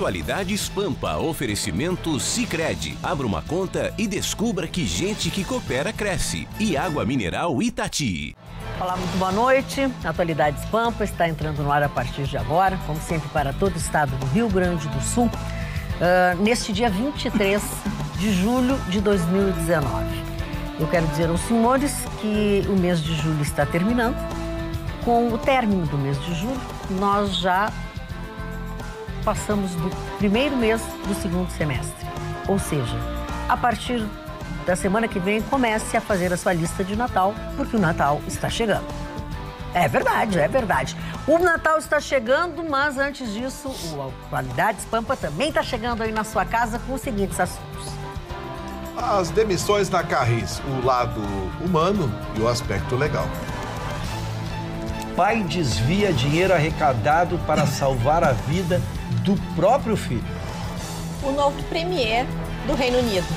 Atualidades Pampa, oferecimento Sicredi. Abra uma conta e descubra que gente que coopera cresce. E água mineral Itati. Olá, muito boa noite. Atualidades Pampa está entrando no ar a partir de agora, como sempre para todo o estado do Rio Grande do Sul, neste dia 23 de julho de 2019. Eu quero dizer aos senhores que o mês de julho está terminando. Com o término do mês de julho, nós já passamos do primeiro mês do segundo semestre. Ou seja, a partir da semana que vem, comece a fazer a sua lista de Natal, porque o Natal está chegando. É verdade, é verdade. O Natal está chegando, mas antes disso, o Atualidades Pampa também está chegando aí na sua casa com os seguintes assuntos. As demissões na Carris, o lado humano e o aspecto legal. Pai desvia dinheiro arrecadado para salvar a vida do próprio filho. O novo premier do Reino Unido.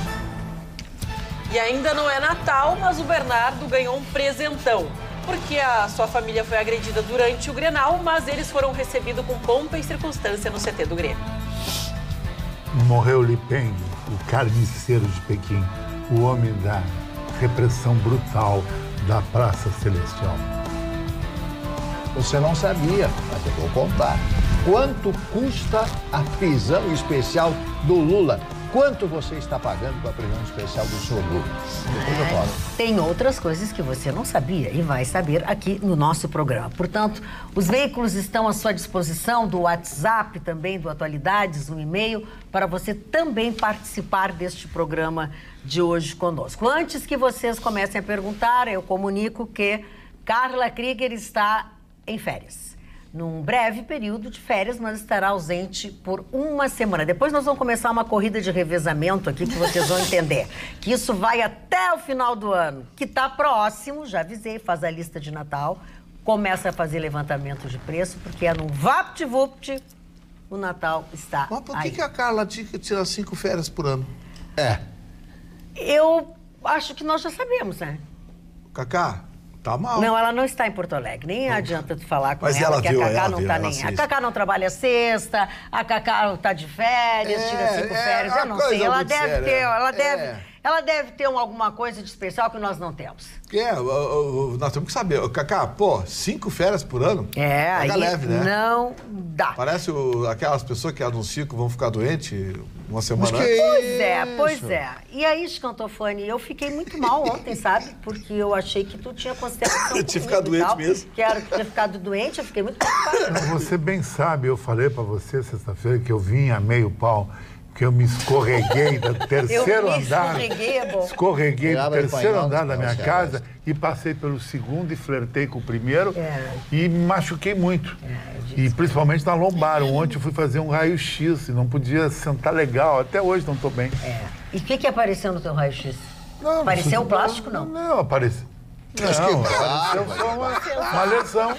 E ainda não é Natal, mas o Bernardo ganhou um presentão. Porque a sua família foi agredida durante o Grenal, mas eles foram recebidos com pompa e circunstância no CT do Grêmio. Morreu Li Peng, o carniceiro de Pequim, o homem da repressão brutal da Praça Celestial. Você não sabia, mas eu vou contar. Quanto custa a prisão especial do Lula? Quanto você está pagando com a prisão especial do senhor Lula? Depois eu falo. Tem outras coisas que você não sabia e vai saber aqui no nosso programa. Portanto, os veículos estão à sua disposição, do WhatsApp, também do Atualidades, um e-mail, para você também participar deste programa de hoje conosco. Antes que vocês comecem a perguntar, eu comunico que Carla Krieger está em férias. Num breve período de férias, mas estará ausente por uma semana. Depois nós vamos começar uma corrida de revezamento aqui, que vocês vão entender. Que isso vai até o final do ano, que está próximo, já avisei, faz a lista de Natal, começa a fazer levantamento de preço, porque é num vapt-vupt, o Natal está Mas por aí. que a Carla tira 5 férias por ano? Eu acho que nós já sabemos, né? Cacá, tá mal. Não, ela não está em Porto Alegre. Nem adianta tu falar com Mas ela, ela que viu, a Cacá ela não viu, tá ela nem... assiste. A Cacá não trabalha sexta, a Cacá tá de férias, tira 5 férias, eu não sei. Ela muito deve séria. ter, ela deve ter alguma coisa de especial que nós não temos. Nós temos que saber. Cacá, pô, 5 férias por ano? Aí Pega leve, né? não dá. Parece aquelas pessoas que anunciam que vão ficar doentes uma semana antes. Pois é. E aí, Scantofani, eu fiquei muito mal ontem, sabe? Porque eu achei que tu tinha consideração Eu tinha ficado doente mesmo. Que tinha ficado doente, eu fiquei muito preocupada. Você bem sabe, eu falei pra você sexta-feira que eu vim a meio pau, que eu me escorreguei do terceiro andar. Escorreguei do terceiro andar da minha casa e passei pelo segundo e flertei com o primeiro e me machuquei muito. E principalmente na lombar. Ontem eu fui fazer um raio-x e não podia sentar legal. Até hoje não estou bem. E o que apareceu no teu raio-x? Apareceu o plástico, não? Não, apareceu. Não, apareceu só uma lesão.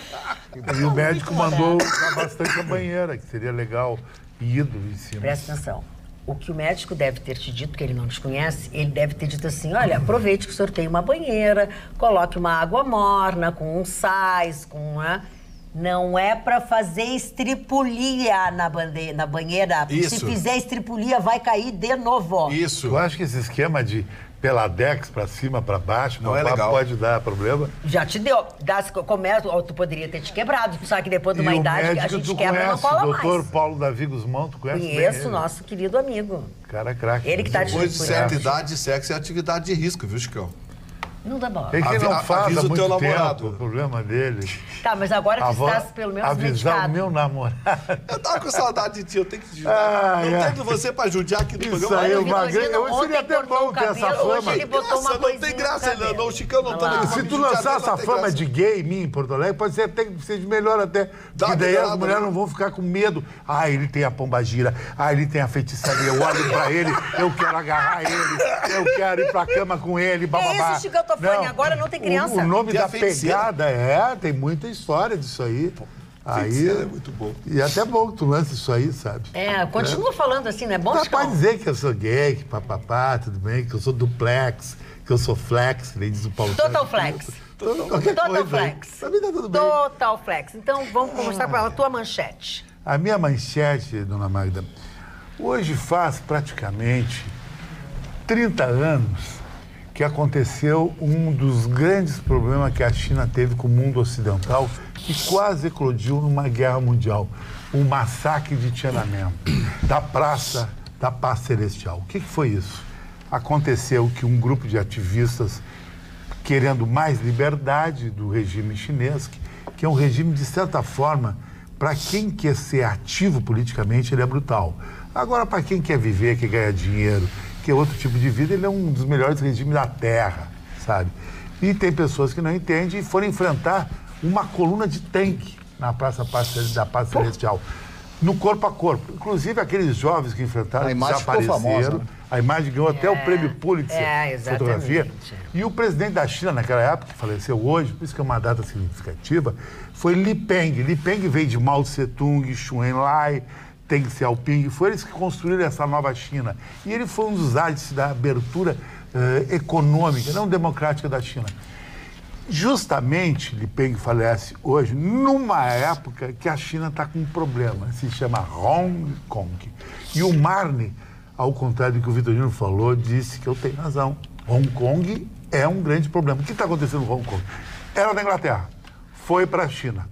E o médico mandou usar bastante a banheira, que seria legal ido em cima. Presta atenção. O que o médico deve ter te dito, que ele não te conhece, ele deve ter dito assim, olha, aproveite que o senhor tem uma banheira, coloque uma água morna, com um sais, com uma... Não é para fazer estripulia na banheira. Isso. Se fizer estripulia, vai cair de novo. Isso. Eu acho que esse esquema de peladex pra cima, pra baixo, não é legal. Pode dar problema. Já te deu. Tu poderia ter te quebrado. Só que depois de uma idade, a gente quebra e não cola mais. O doutor Paulo Davi Guzmão, tu conhece bem ele? Conheço, nosso querido amigo. Cara craque. Ele que tá Depois de certa idade, sexo é atividade de risco, viu, Chicão? Não dá bola. É que não faz avisa há o muito teu tempo, namorado. o problema dele. Tá, mas agora que estás pelo menos avisar medicado. o meu namorado. Eu tava com saudade de ti, eu tenho que te judiar. Não tendo você pra judiar aqui no Isso programa. aí, Olha, eu Vitorino, seria até bom ter essa fama. Hoje ele botou uma Não coisinha tem no graça, cabelo. não. O Chicão não tá nem Se tu lançar essa fama de gay em mim, em Porto Alegre, pode ser até que seja melhor até. Porque daí as mulheres não vão ficar com medo. Ah, ele tem a pombagira. Ah, ele tem a feitiçaria. Eu olho pra ele, eu quero agarrar ele. Eu quero ir pra cama com ele, bababá. É isso, Chicantofani, agora não tem criança. O nome Tem a da feiticeira. pegada tem muita história disso aí. Aí é muito bom. E é até bom que tu lance isso aí, sabe? Continua falando assim, não é bom, Mas Chicão? pode dizer que eu sou gay, que papapá, tudo bem, que eu sou duplex, que eu sou flex, que nem diz o Paulo. Total flex. Total flex. Pra mim tá tudo bem. Total flex. Então, vamos começar com a tua manchete. A minha manchete, dona Magda, Hoje faz praticamente 30 anos que aconteceu um dos grandes problemas que a China teve com o mundo ocidental, que quase eclodiu numa guerra mundial, o massacre de Tiananmen, da Praça da Paz Celestial. O que foi isso? Aconteceu que um grupo de ativistas, querendo mais liberdade do regime chinês, que é um regime, de certa forma, para quem quer ser ativo politicamente, ele é brutal. Agora, para quem quer viver, quer ganhar dinheiro, que é outro tipo de vida, ele é um dos melhores regimes da Terra, sabe? E tem pessoas que não entendem e foram enfrentar uma coluna de tanque na Praça da Paz Celestial, no corpo a corpo. Inclusive, aqueles jovens que enfrentaram desapareceram. Famosa, né? A imagem ganhou até o prêmio Pulitzer de fotografia. E o presidente da China, naquela época, que faleceu hoje, por isso que é uma data significativa, foi Li Peng. Li Peng veio de Mao Tse-tung, Xu Enlai, Deng Xiaoping, foi eles que construíram essa nova China. E ele foi um dos ádices da abertura econômica, não democrática da China. Justamente, Li Peng falece hoje, numa época que a China está com um problema, se chama Hong Kong. E o Marne, ao contrário do que o Vitorino falou, disse que eu tenho razão. Hong Kong é um grande problema. O que está acontecendo no Hong Kong? Era da Inglaterra, foi para a China.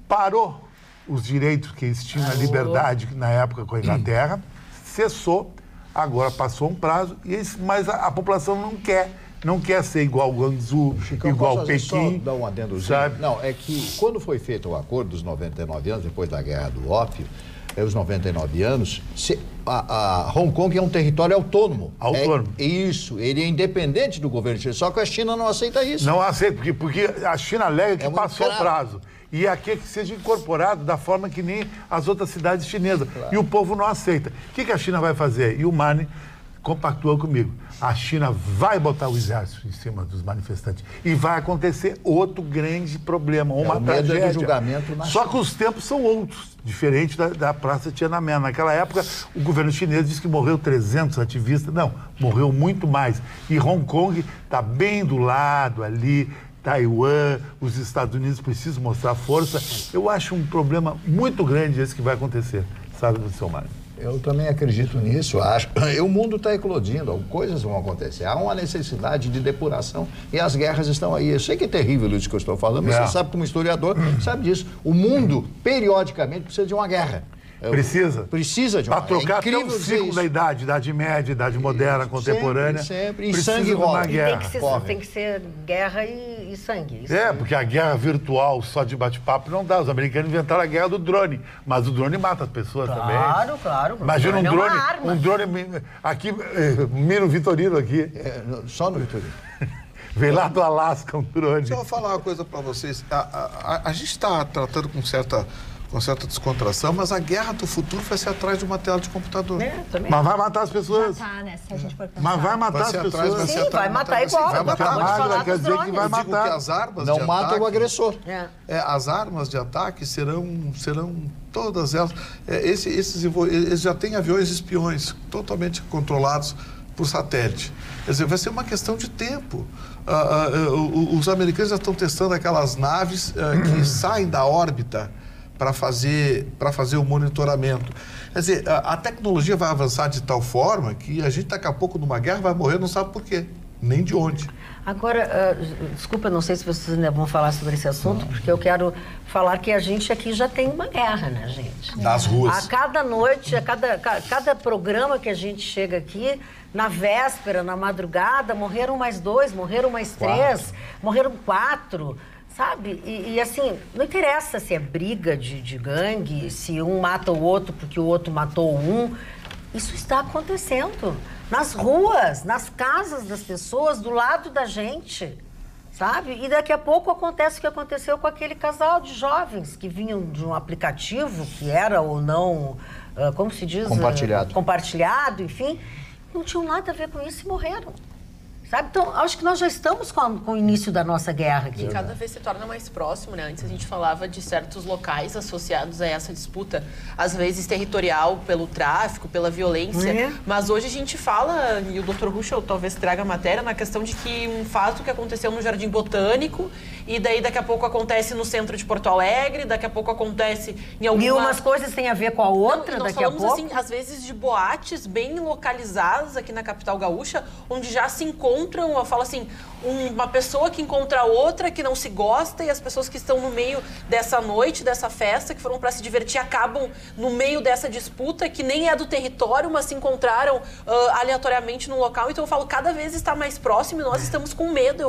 Parou os direitos que eles tinham, a liberdade na época com a Inglaterra, cessou, agora passou um prazo, mas a população não quer ser igual Guangzhou, Chicão, igual Pequim. Só dar um adendozinho? Sabe? Não, é que quando foi feito o acordo dos 99 anos, depois da Guerra do Ópio, os 99 anos, a Hong Kong é um território autônomo. Autônomo. Isso, ele é independente do governo chinês, só que a China não aceita isso. Não aceita, porque a China alega que passou o prazo. E aqui é que seja incorporado da forma que nem as outras cidades chinesas. Claro. E o povo não aceita. O que a China vai fazer? E o Marne compactuou comigo. A China vai botar o exército em cima dos manifestantes. E vai acontecer outro grande problema, uma tragédia. Do julgamento na Só que os tempos são outros, diferente da Praça Tiananmen. Naquela época, o governo chinês disse que morreu 300 ativistas. Não, morreu muito mais. E Hong Kong está bem do lado ali, Taiwan, os Estados Unidos precisam mostrar força. Eu acho um problema muito grande esse que vai acontecer, sabe, seu Mário? Eu também acredito nisso, acho. O mundo está eclodindo, coisas vão acontecer. Há uma necessidade de depuração e as guerras estão aí. Eu sei que é terrível isso que eu estou falando, mas você sabe, como historiador, sabe disso. O mundo, periodicamente, precisa de uma guerra. Precisa de uma... Para trocar até o ciclo da Idade Média, Idade Moderna, contemporânea. Sempre. E sangue rola. Tem que ser guerra e sangue. Porque a guerra virtual só de bate-papo não dá. Os americanos inventaram a guerra do drone, mas o drone mata as pessoas também. Claro. Imagina um drone aqui, mira o Vitorino aqui. Só no Vitorino. Vem lá do Alasca um drone. Deixa eu falar uma coisa para vocês. A gente está tratando com certa descontração, mas a guerra do futuro vai ser atrás de uma tela de computador. Mas vai matar as pessoas. Já tá, né? Se a gente for pensar. Mas vai matar as pessoas. Sim, vai matar igual. Vai matar. Quer dizer que vai matar. Que as armas não de mata ataque, o agressor. As armas de ataque serão todas elas. Eles já têm aviões espiões totalmente controlados por satélite. Quer dizer, vai ser uma questão de tempo. Os americanos já estão testando aquelas naves que saem da órbita para fazer o monitoramento. Quer dizer, a tecnologia vai avançar de tal forma que a gente daqui a pouco numa guerra vai morrer, não sabe por quê, nem de onde. Agora, desculpa, não sei se vocês ainda vão falar sobre esse assunto, porque eu quero falar que a gente aqui já tem uma guerra, né, gente? Das ruas. A cada noite, cada programa que a gente chega aqui, na véspera, na madrugada, morreram mais 2, morreram mais 3, morreram 4. Sabe? E assim, não interessa se é briga de gangue, se um mata o outro porque o outro matou um. Isso está acontecendo nas ruas, nas casas das pessoas, do lado da gente, sabe? E daqui a pouco acontece o que aconteceu com aquele casal de jovens que vinham de um aplicativo que era ou não, como se diz? Compartilhado, enfim. Não tinham nada a ver com isso e morreram. Sabe? Então, acho que nós já estamos com o início da nossa guerra aqui. E cada vez se torna mais próximo, né? Antes a gente falava de certos locais associados a essa disputa, às vezes territorial, pelo tráfico, pela violência. Mas hoje a gente fala, e o Dr. Ruschel talvez traga a matéria, na questão de que um fato que aconteceu no Jardim Botânico e daí daqui a pouco acontece no centro de Porto Alegre, daqui a pouco acontece em alguma... E umas coisas têm a ver com a outra, nós daqui a pouco? Assim, às vezes de boates bem localizadas aqui na capital gaúcha, onde já se encontram, eu falo assim, uma pessoa que encontra outra que não se gosta, e as pessoas que estão no meio dessa noite, dessa festa, que foram para se divertir, acabam no meio dessa disputa, que nem é do território, mas se encontraram aleatoriamente no local. Então eu falo, cada vez está mais próximo e nós estamos com medo.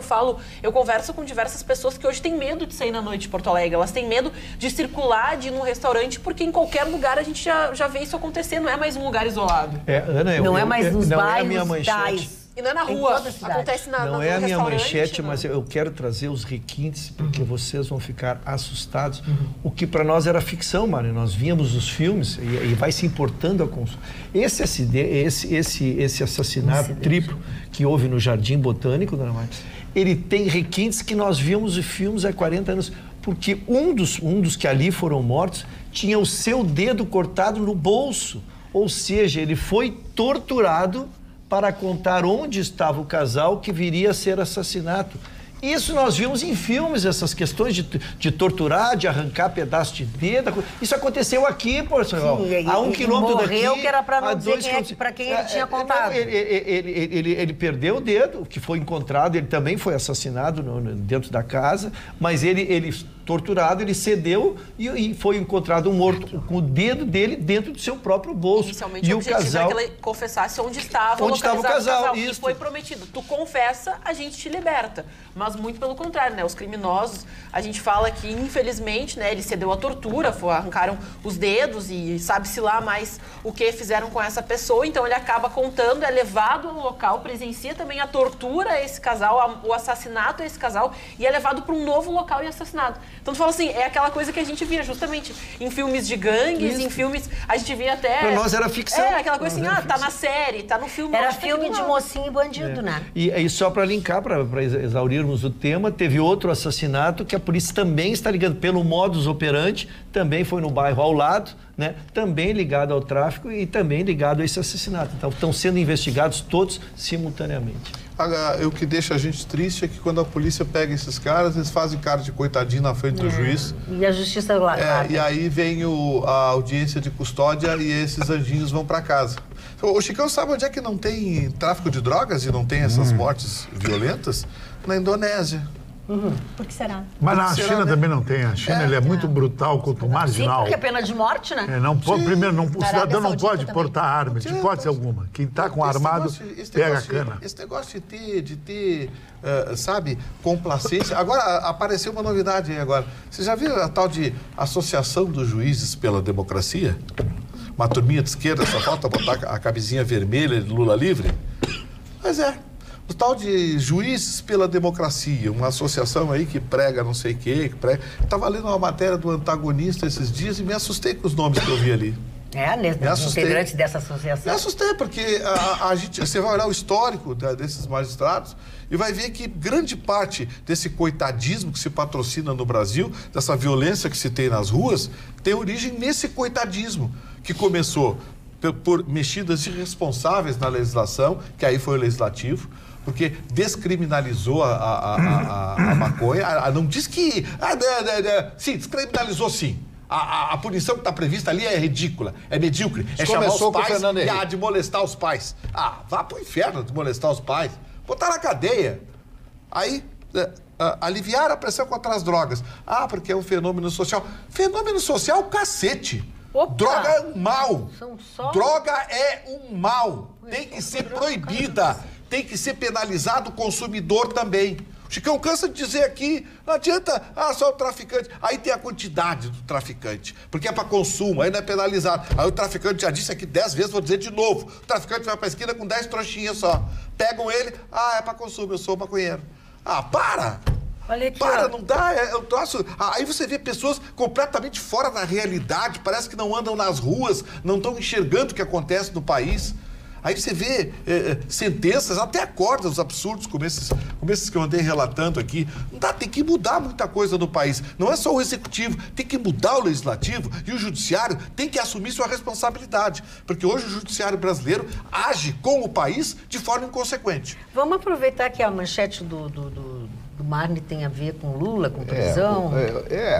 Eu converso com diversas pessoas que hoje têm medo de sair na noite de Porto Alegre, elas têm medo de circular, de ir num restaurante, porque em qualquer lugar a gente já vê isso acontecer, não é mais um lugar isolado. Ana, não é mais nos bairros, tais. E não é na rua, acontece no Não é a minha manchete, mas eu quero trazer os requintes, porque vocês vão ficar assustados. O que para nós era ficção, Mário. Nós víamos os filmes e vai se importando a consulta. Esse assassinato triplo que houve no Jardim Botânico, dona Mário, ele tem requintes que nós víamos os filmes há 40 anos. Porque um dos que ali foram mortos tinha o seu dedo cortado no bolso. Ou seja, ele foi torturado para contar onde estava o casal que viria a ser assassinato. Isso nós vimos em filmes, essas questões de torturar, de arrancar pedaço de dedo. Isso aconteceu aqui, por exemplo, a 1 quilômetro daqui. Morreu, que era para não dizer para quem ele tinha contado. Ele perdeu o dedo, que foi encontrado, ele também foi assassinado dentro da casa, mas ele torturado, ele cedeu e foi encontrado morto com o dedo dele dentro do seu próprio bolso. Inicialmente e o casal era que ele confessasse onde estava o casal. E foi prometido, tu confessa, a gente te liberta. Mas muito pelo contrário, né? Os criminosos, a gente fala que infelizmente, né, ele cedeu à tortura, arrancaram os dedos e sabe-se lá mais o que fizeram com essa pessoa, então ele acaba contando, é levado ao local, presencia também a tortura a esse casal, o assassinato a esse casal e é levado para um novo local e assassinado. Então tu fala assim, é aquela coisa que a gente via justamente em filmes de gangues, em filmes, a gente via até... Pra nós era ficção. É, aquela coisa assim, tá na série, tá no filme... Era filme de mocinho e bandido, né? E só para linkar, para exaurirmos o tema, teve outro assassinato que a polícia também está ligando pelo modus operandi, também foi no bairro ao lado, né? Também ligado ao tráfico e também ligado a esse assassinato. Então estão sendo investigados todos simultaneamente. O que deixa a gente triste é que quando a polícia pega esses caras, eles fazem cara de coitadinho na frente do juiz. E a justiça lá. E aí vem a audiência de custódia e esses anjinhos vão para casa. O Chicão sabe onde é que não tem tráfico de drogas e não tem essas mortes violentas? Na Indonésia. Por que será? Mas na China também não tem. A China ele é muito brutal contra o marginal. Sim, porque é pena de morte, né? Não pode, primeiro, o cidadão não pode portar arma, de hipótese alguma. Quem está com armado, pega a cana. Esse negócio de ter sabe, complacência. Agora, apareceu uma novidade aí agora. Você já viu a tal de Associação dos Juízes pela Democracia? Uma turminha de esquerda, só falta botar a camisinha vermelha de Lula livre? Mas o tal de Juízes pela Democracia, uma associação aí que prega não sei o quê, que prega... Estava lendo uma matéria do Antagonista esses dias e me assustei com os nomes que eu vi ali. Integrantes dessa associação. Me assustei, porque você vai olhar o histórico desses magistrados e vai ver que grande parte desse coitadismo que se patrocina no Brasil, dessa violência que se tem nas ruas, tem origem nesse coitadismo, que começou por mexidas irresponsáveis na legislação, que aí foi o legislativo, porque descriminalizou a maconha, não diz que... sim, descriminalizou sim. A punição que está prevista ali é ridícula, é medíocre. É chamar os pais e de molestar os pais. Vá pro inferno de molestar os pais. Botar na cadeia. Aí, aliviar a pressão contra as drogas. Porque é um fenômeno social. Fenômeno social, cacete. Opa. Droga é um mal. Droga é um mal. Tem que ser proibida. Tem que ser penalizado o consumidor também. O Chicão cansa de dizer aqui, não adianta, só o traficante. Aí tem a quantidade do traficante, porque é para consumo, aí não é penalizado. Aí o traficante já disse aqui 10 vezes, vou dizer de novo. O traficante vai para a esquina com 10 trouxinhas só. Pegam ele, é para consumo, eu sou maconheiro. Para! Olha aqui, não dá, eu troço. Aí você vê pessoas completamente fora da realidade, parece que não andam nas ruas, não estão enxergando o que acontece no país. Aí você vê sentenças, até acordos absurdos como esses que eu andei relatando aqui. Não dá, tem que mudar muita coisa no país. Não é só o executivo, tem que mudar o legislativo e o judiciário tem que assumir sua responsabilidade. Porque hoje o judiciário brasileiro age com o país de forma inconsequente. Vamos aproveitar aqui a manchete do Marne tem a ver com Lula, com prisão?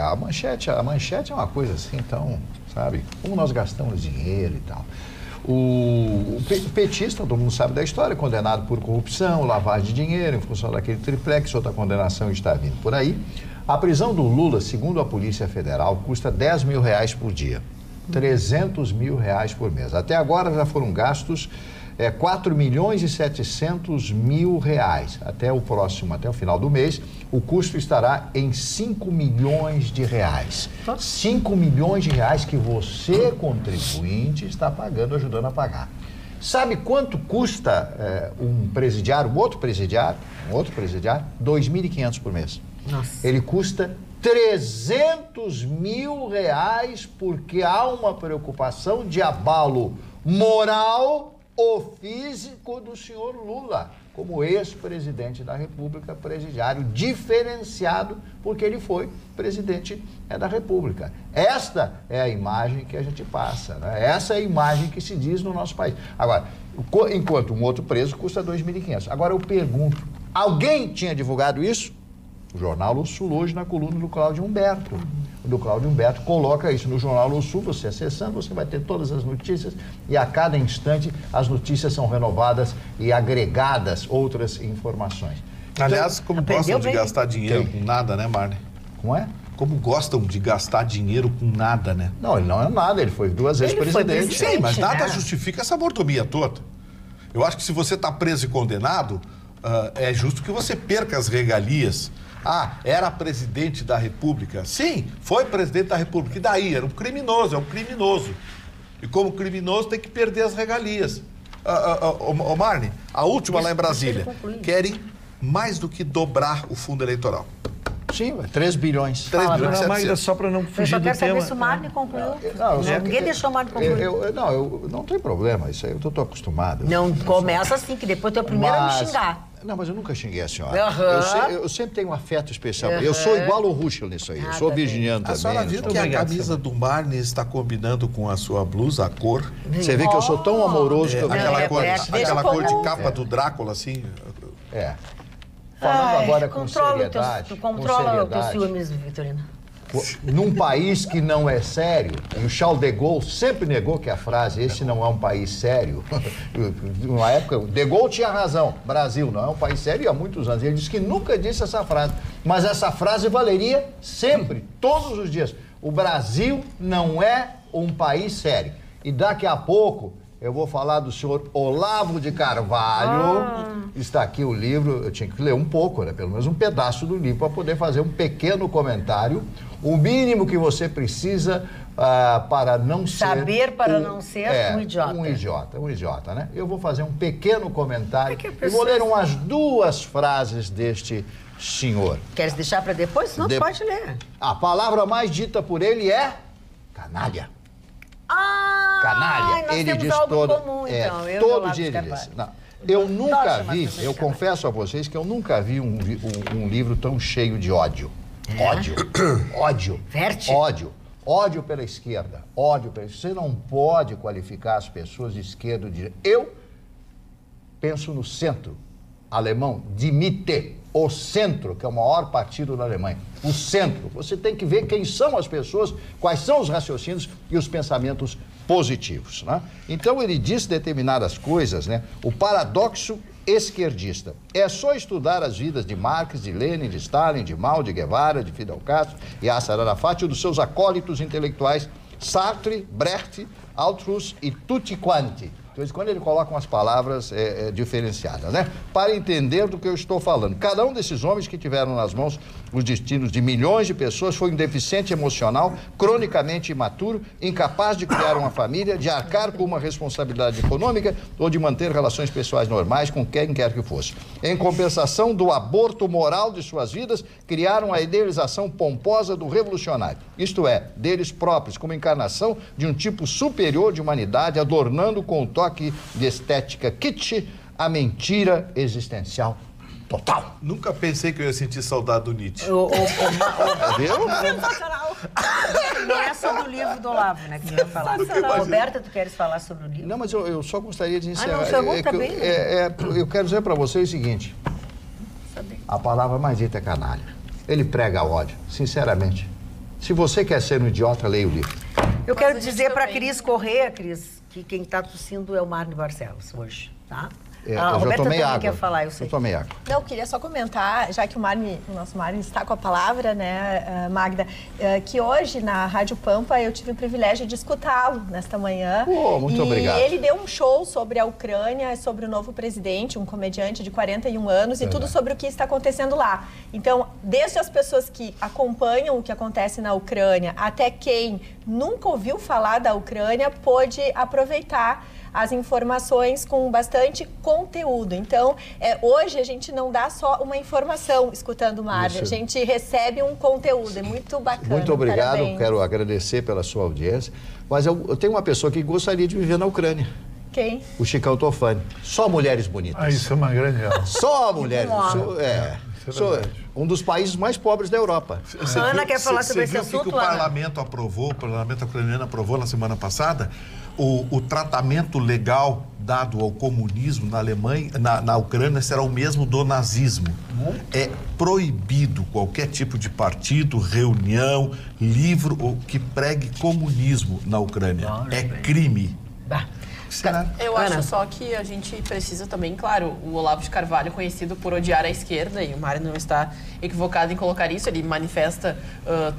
A manchete é uma coisa assim, então, sabe? Como nós gastamos dinheiro e tal. O petista, todo mundo sabe da história, condenado por corrupção, lavagem de dinheiro, em função daquele triplex, outra condenação está vindo por aí. A prisão do Lula, segundo a Polícia Federal, custa R$10 mil por dia, R$300 mil por mês. Até agora já foram gastos R$4.700.000. Até o final do mês, o custo estará em R$5 milhões. R$5 milhões que você, contribuinte, está pagando, ajudando a pagar. Sabe quanto custa um outro presidiário? R$2.500 por mês. Nossa. Ele custa R$300 mil porque há uma preocupação de abalo moral ou físico do senhor Lula, como ex-presidente da República, presidiário diferenciado, porque ele foi presidente da República. Esta é a imagem que a gente passa, né? Essa é a imagem que se diz no nosso país. Agora, enquanto um outro preso custa R$2.500. Agora eu pergunto, alguém tinha divulgado isso? O Jornal do Sul, hoje, na coluna do Cláudio Humberto. O Cláudio Humberto coloca isso no Jornal do Sul, você acessando, você vai ter todas as notícias e a cada instante as notícias são renovadas e agregadas outras informações. Aliás, como gostam de gastar dinheiro com nada, né, Marne? Como é? Como gostam de gastar dinheiro com nada, né? Não, ele não é nada, ele foi 2 vezes presidente. Sim, mas nada justifica essa mordomia toda. Eu acho que se você está preso e condenado, é justo que você perca as regalias. Era presidente da República. Sim, foi presidente da República. E daí? Era um criminoso, é um criminoso. E como criminoso tem que perder as regalias. Marne, a última lá em Brasília. Querem mais do que dobrar o fundo eleitoral. Sim, 3 bilhões. 3 bilhões. Mas só para não fugir do tema. Eu só quero saber se o Marne concluiu. Ninguém deixou o Marne concluir. Não tem problema, isso aí eu estou acostumado. Não começa assim, que depois tu é o primeiro a me xingar. Não, mas eu nunca xinguei a senhora. Eu sempre tenho um afeto especial. Eu sou igual ao Ruschel nisso aí. Eu sou virginiano também. A senhora viu que a camisa do Marne está combinando com a sua blusa, a cor? Você vê que eu sou tão amoroso que eu... Aquela cor de capa do Drácula, assim? Falando agora com seriedade... Tu controla os teus ciúmes, Vitorino. Num país que não é sério, e o Charles de Gaulle sempre negou que a frase "esse não é um país sério", numa época, de Gaulle tinha razão, Brasil não é um país sério, e há muitos anos ele disse que nunca disse essa frase, mas essa frase valeria sempre, todos os dias. O Brasil não é um país sério. E daqui a pouco eu vou falar do senhor Olavo de Carvalho. Está aqui o livro, eu tinha que ler um pouco, né? Pelo menos um pedaço do livro, para poder fazer um pequeno comentário. O mínimo que você precisa para não saber não ser um idiota. Um idiota, né? Eu vou fazer um pequeno comentário e vou ler umas 2 frases deste senhor. Queres deixar para depois? Não, pode ler. A palavra mais dita por ele é canalha. Canalha. Nós ele diz comum, então. Todo dia ele diz. Não, eu nunca vi, eu confesso a vocês que eu nunca vi um livro tão cheio de ódio. Ódio. Verte? Ódio pela esquerda. Você não pode qualificar as pessoas de esquerda ou de direita. Eu penso no centro alemão, Die Mitte, o centro, que é o maior partido da Alemanha. O centro. Você tem que ver quem são as pessoas, quais são os raciocínios e os pensamentos positivos, né? Então ele diz determinadas coisas, né? O paradoxo esquerdista. É só estudar as vidas de Marx, de Lenin, de Stalin, de Mao, de Guevara, de Fidel Castro, Yasser Arafat e dos seus acólitos intelectuais Sartre, Brecht, Althaus e tutti quanti. De vez em quando ele coloca umas palavras diferenciadas, né? Para entender do que eu estou falando. Cada um desses homens que tiveram nas mãos os destinos de milhões de pessoas foi um deficiente emocional, cronicamente imaturo, incapaz de criar uma família, de arcar com uma responsabilidade econômica ou de manter relações pessoais normais com quem quer que fosse. Em compensação do aborto moral de suas vidas, criaram a idealização pomposa do revolucionário. Isto é, deles próprios, como encarnação de um tipo superior de humanidade, adornando com o toque de estética kitsch a mentira existencial total. Nunca pensei que eu ia sentir saudade do Nietzsche. Viu? Não é sobre o livro do Olavo, né, que eu ia falar. Roberta, tu queres falar sobre o livro? Não, mas eu só gostaria de encerrar. Não, pergunta bem. Eu quero dizer para vocês o seguinte. A palavra mais dita é canalha. Ele prega ódio, sinceramente. Se você quer ser um idiota, leia o livro. Eu quero dizer para a Cris Corrêa, Cris, que quem está tossindo é o Marne Barcelos hoje, tá? A Roberta também quer falar, eu sei. Eu tomei água. Não, eu queria só comentar, já que o nosso Marne está com a palavra, né, Magda, que hoje na Rádio Pampa eu tive o privilégio de escutá-lo nesta manhã. Muito obrigado. E ele deu um show sobre a Ucrânia, sobre o novo presidente, um comediante de 41 anos, e tudo sobre o que está acontecendo lá. Então, desde as pessoas que acompanham o que acontece na Ucrânia, até quem nunca ouviu falar da Ucrânia, pôde aproveitar as informações com bastante conteúdo. Então, hoje a gente não dá só uma informação escutando o Marne, a gente recebe um conteúdo, é muito bacana. Muito obrigado, parabéns. Quero agradecer pela sua audiência, mas eu tenho uma pessoa que gostaria de viver na Ucrânia. Quem? O Chicão Tofani. Só mulheres bonitas. Isso é uma grande... Só mulheres. Sou um dos países mais pobres da Europa. Ana quer falar sobre esse assunto, o parlamento aprovou, o parlamento ucraniano aprovou na semana passada o tratamento legal dado ao comunismo na Alemanha, na Ucrânia, será o mesmo do nazismo. É proibido qualquer tipo de partido, reunião, livro que pregue comunismo na Ucrânia. É crime. Eu acho só que a gente precisa também, claro, o Olavo de Carvalho, conhecido por odiar a esquerda, e o Mário não está equivocado em colocar isso, ele manifesta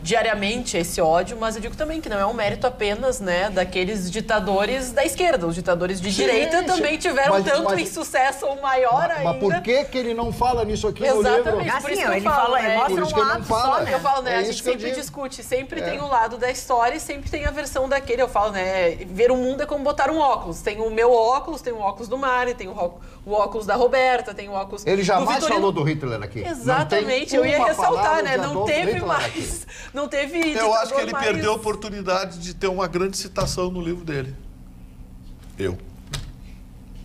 diariamente esse ódio, mas eu digo também que não é um mérito apenas, né, daqueles ditadores da esquerda. Os ditadores de direita também tiveram insucesso ou maior ainda. Mas por que ele não fala nisso aqui no livro? Exatamente, por isso que eu falo, né? Mostra um lado só, né? Eu falo, né, a gente sempre discute, sempre tem um lado da história e sempre tem a versão daquele. Eu falo, né, ver o mundo é como botar um óculos. Tem o meu óculos, tem o óculos do Mário, tem o óculos da Roberta, tem o óculos Ele jamais do Vitorino. Falou do Hitler aqui. Exatamente, eu ia ressaltar, né? Não teve mais. Não teve. Eu acho que ele perdeu a oportunidade de ter uma grande citação no livro dele. Bom,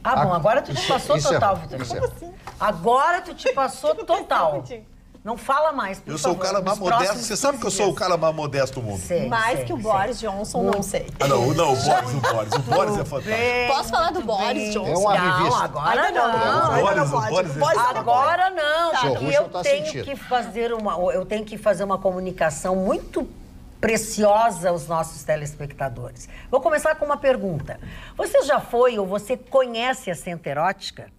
agora tu te passou total, Vitor. Como assim? Agora tu te passou total. Não fala mais, por Eu sou o cara mais modesto. Você sabe que eu sou o cara mais modesto do mundo. Mais que o Boris Johnson, não sei. Não, o Boris. O Boris é fantástico. Posso falar do Boris Johnson? É uma revista. Agora não. Agora não, porque eu tenho que fazer uma comunicação muito preciosa aos nossos telespectadores. Vou começar com uma pergunta. Você já foi ou você conhece a Centro Erótica?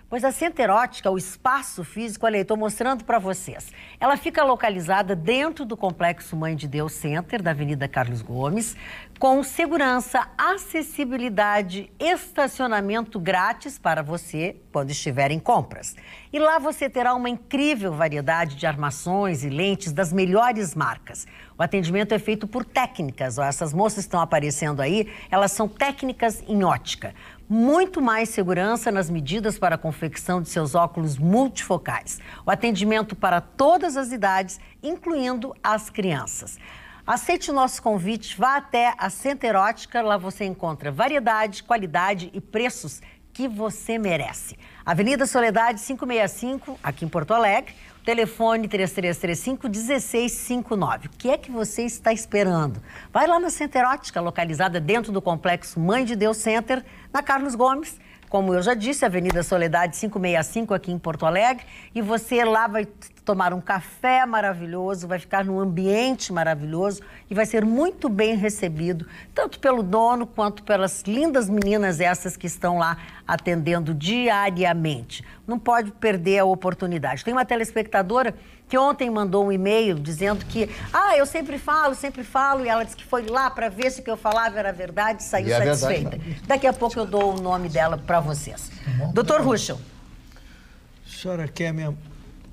Pois a Centro Erótica, o espaço físico, olha aí, estou mostrando para vocês. Ela fica localizada dentro do Complexo Mãe de Deus Center, da Avenida Carlos Gomes, com segurança, acessibilidade, estacionamento grátis para você quando estiver em compras. E lá você terá uma incrível variedade de armações e lentes das melhores marcas. O atendimento é feito por técnicas. Essas moças estão aparecendo aí, elas são técnicas em ótica. Muito mais segurança nas medidas para a confecção de seus óculos multifocais. O atendimento para todas as idades, incluindo as crianças. Aceite o nosso convite, vá até a Centro Erótica, lá você encontra variedade, qualidade e preços que você merece. Avenida Soledade 565, aqui em Porto Alegre, telefone 3335-1659. O que é que você está esperando? Vai lá na Centro Erótica, localizada dentro do Complexo Mãe de Deus Center, na Carlos Gomes. Como eu já disse, Avenida Soledade 565 aqui em Porto Alegre. E você lá vai tomar um café maravilhoso, vai ficar num ambiente maravilhoso e vai ser muito bem recebido, tanto pelo dono quanto pelas lindas meninas essas que estão lá atendendo diariamente. Não pode perder a oportunidade. Tem uma telespectadora que ontem mandou um e-mail dizendo que, eu sempre falo, e ela disse que foi lá para ver se o que eu falava era verdade e saiu satisfeita. Daqui a pouco eu dou o nome dela para vocês. Doutor Ruschel. A senhora quer minha...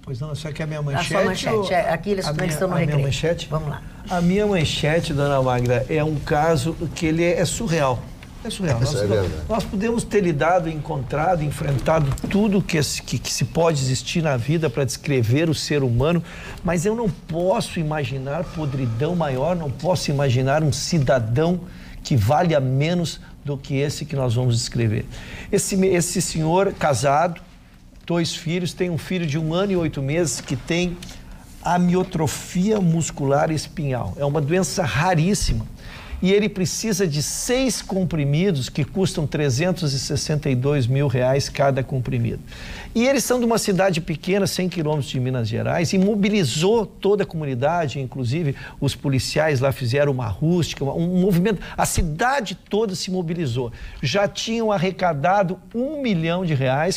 Pois não, a senhora quer minha manchete? A sua manchete, aqui eles estão no recreio. Minha manchete? Vamos lá. A minha manchete, dona Magda, é um caso que ele é surreal. É surreal. Nós podemos ter lidado, encontrado, enfrentado tudo que se pode existir na vida para descrever o ser humano, mas eu não posso imaginar podridão maior, não posso imaginar um cidadão que valha menos do que esse que nós vamos descrever. Esse senhor casado, 2 filhos, tem um filho de 1 ano e 8 meses que tem amiotrofia muscular espinhal. É uma doença raríssima. e ele precisa de 6 comprimidos que custam R$362 mil cada comprimido. E eles são de uma cidade pequena, 100 quilômetros de Minas Gerais, e mobilizou toda a comunidade, inclusive os policiais lá fizeram uma rústica, um movimento, a cidade toda se mobilizou. Já tinham arrecadado R$1 milhão,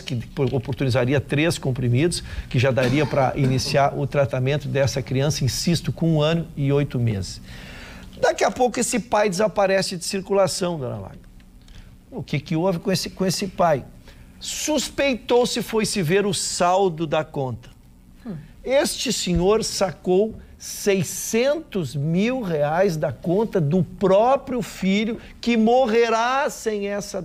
que oportunizaria 3 comprimidos, que já daria para iniciar o tratamento dessa criança, insisto, com 1 ano e 8 meses. Daqui a pouco esse pai desaparece de circulação, dona Magda. O que houve com esse pai? Suspeitou-se, foi-se ver o saldo da conta. Este senhor sacou R$600 mil da conta do próprio filho, que morrerá sem essa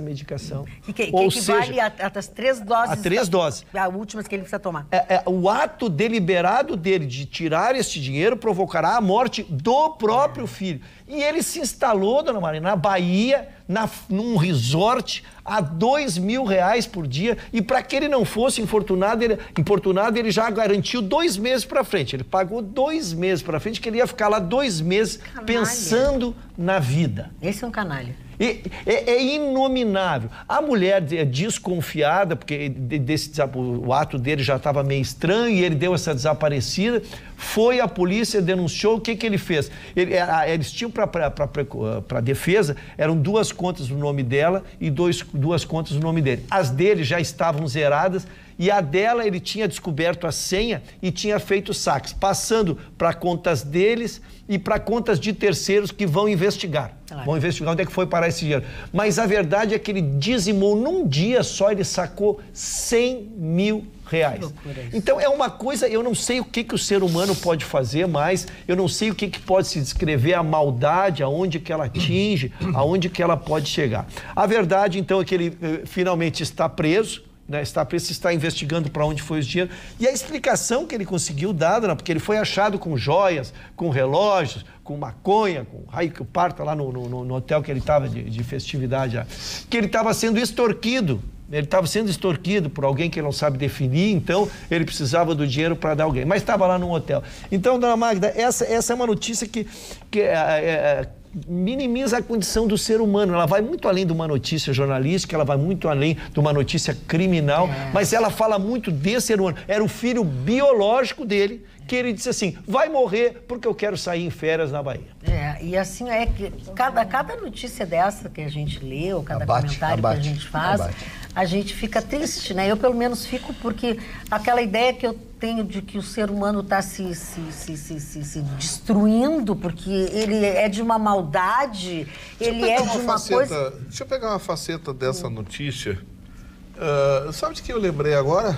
medicação. E que equivale às 3 doses. A 3 doses. As últimas que ele precisa tomar. O ato deliberado dele de tirar este dinheiro provocará a morte do próprio filho. E ele se instalou, dona Maria, na Bahia, num resort, a R$2 mil por dia, e para que ele não fosse importunado, ele já garantiu 2 meses para frente. Ele pagou 2 meses para frente, que ele ia ficar lá 2 meses pensando na vida. Esse é um canalha. É inominável. A mulher é desconfiada, porque o ato dele já estava meio estranho e ele deu essa desaparecida. Foi à polícia, denunciou. O que ele fez? Eles tinham para defesa, eram 2 contas no nome dela e 2 contas no nome dele. As dele já estavam zeradas e a dela ele tinha descoberto a senha e tinha feito saques, passando para contas deles e para contas de terceiros que vão investigar. Vão investigar onde é que foi parar esse dinheiro. Mas a verdade é que ele dizimou num dia só, ele sacou R$100 mil. Então é uma coisa, eu não sei o que o ser humano pode fazer mais, eu não sei o que pode se descrever a maldade, aonde que ela atinge, aonde que ela pode chegar. A verdade, então, é que ele finalmente está preso, né? Está investigando para onde foi o dinheiro. E a explicação que ele conseguiu dar, porque ele foi achado com joias, com relógios, com maconha, com raio que parta lá no hotel que ele estava de festividade, que ele estava sendo extorquido. Ele estava sendo extorquido por alguém que ele não sabe definir, então ele precisava do dinheiro para dar alguém. Mas estava lá num hotel. Então, dona Magda, essa é uma notícia que minimiza a condição do ser humano. Ela vai muito além de uma notícia jornalística, ela vai muito além de uma notícia criminal, mas ela fala muito desse ser humano. Era o filho biológico dele, que ele disse assim, vai morrer porque eu quero sair em férias na Bahia. E assim é que cada notícia dessa que a gente lê, ou cada comentário que a gente faz, a gente fica triste, né? Eu pelo menos fico porque aquela ideia que eu tenho de que o ser humano está se destruindo, porque ele é de uma maldade, ele é de uma coisa... Deixa eu pegar uma faceta dessa notícia. Sabe de que eu lembrei agora?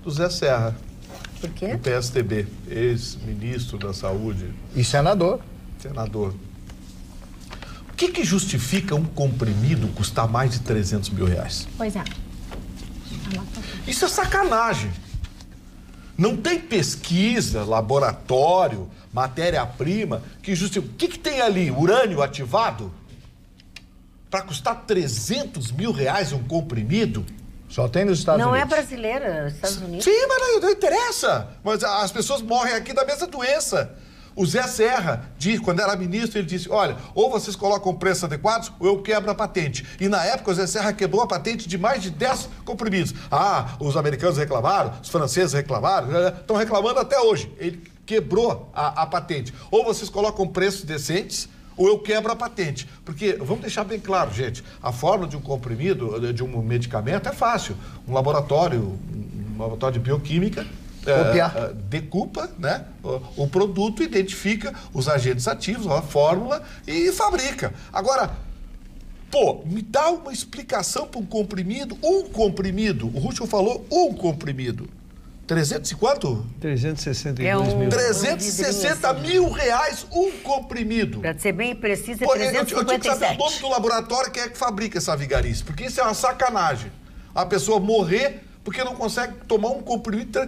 Do Zé Serra. Por quê? Do PSDB, ex-ministro da Saúde. E senador. Senador. O que justifica um comprimido custar mais de R$300 mil? Pois é. Isso é sacanagem. Não tem pesquisa, laboratório, matéria-prima que justifica. O que tem ali? Urânio ativado? Para custar R$300 mil um comprimido? Só tem nos Estados Unidos. Não é brasileira, Estados Unidos. Sim, mas não interessa. Mas as pessoas morrem aqui da mesma doença. O Zé Serra, quando era ministro, ele disse, olha, ou vocês colocam preços adequados ou eu quebro a patente. E na época o Zé Serra quebrou a patente de mais de 10 comprimidos. Os americanos reclamaram, os franceses reclamaram, estão reclamando até hoje. Ele quebrou a patente. Ou vocês colocam preços decentes ou eu quebro a patente. Porque, vamos deixar bem claro, gente, a fórmula de um comprimido, de um medicamento é fácil. Um laboratório de bioquímica decupa, né, o produto, identifica os agentes ativos, a fórmula e fabrica. Agora, me dá uma explicação para um comprimido, o Ruschel falou um comprimido. 300 e quanto? 362 mil. 360 mil um comprimido. Para ser bem preciso, é 357. Eu tinha que saber o nome do laboratório que é que fabrica essa vigarice, porque isso é uma sacanagem. A pessoa morrer porque não consegue tomar um comprimido.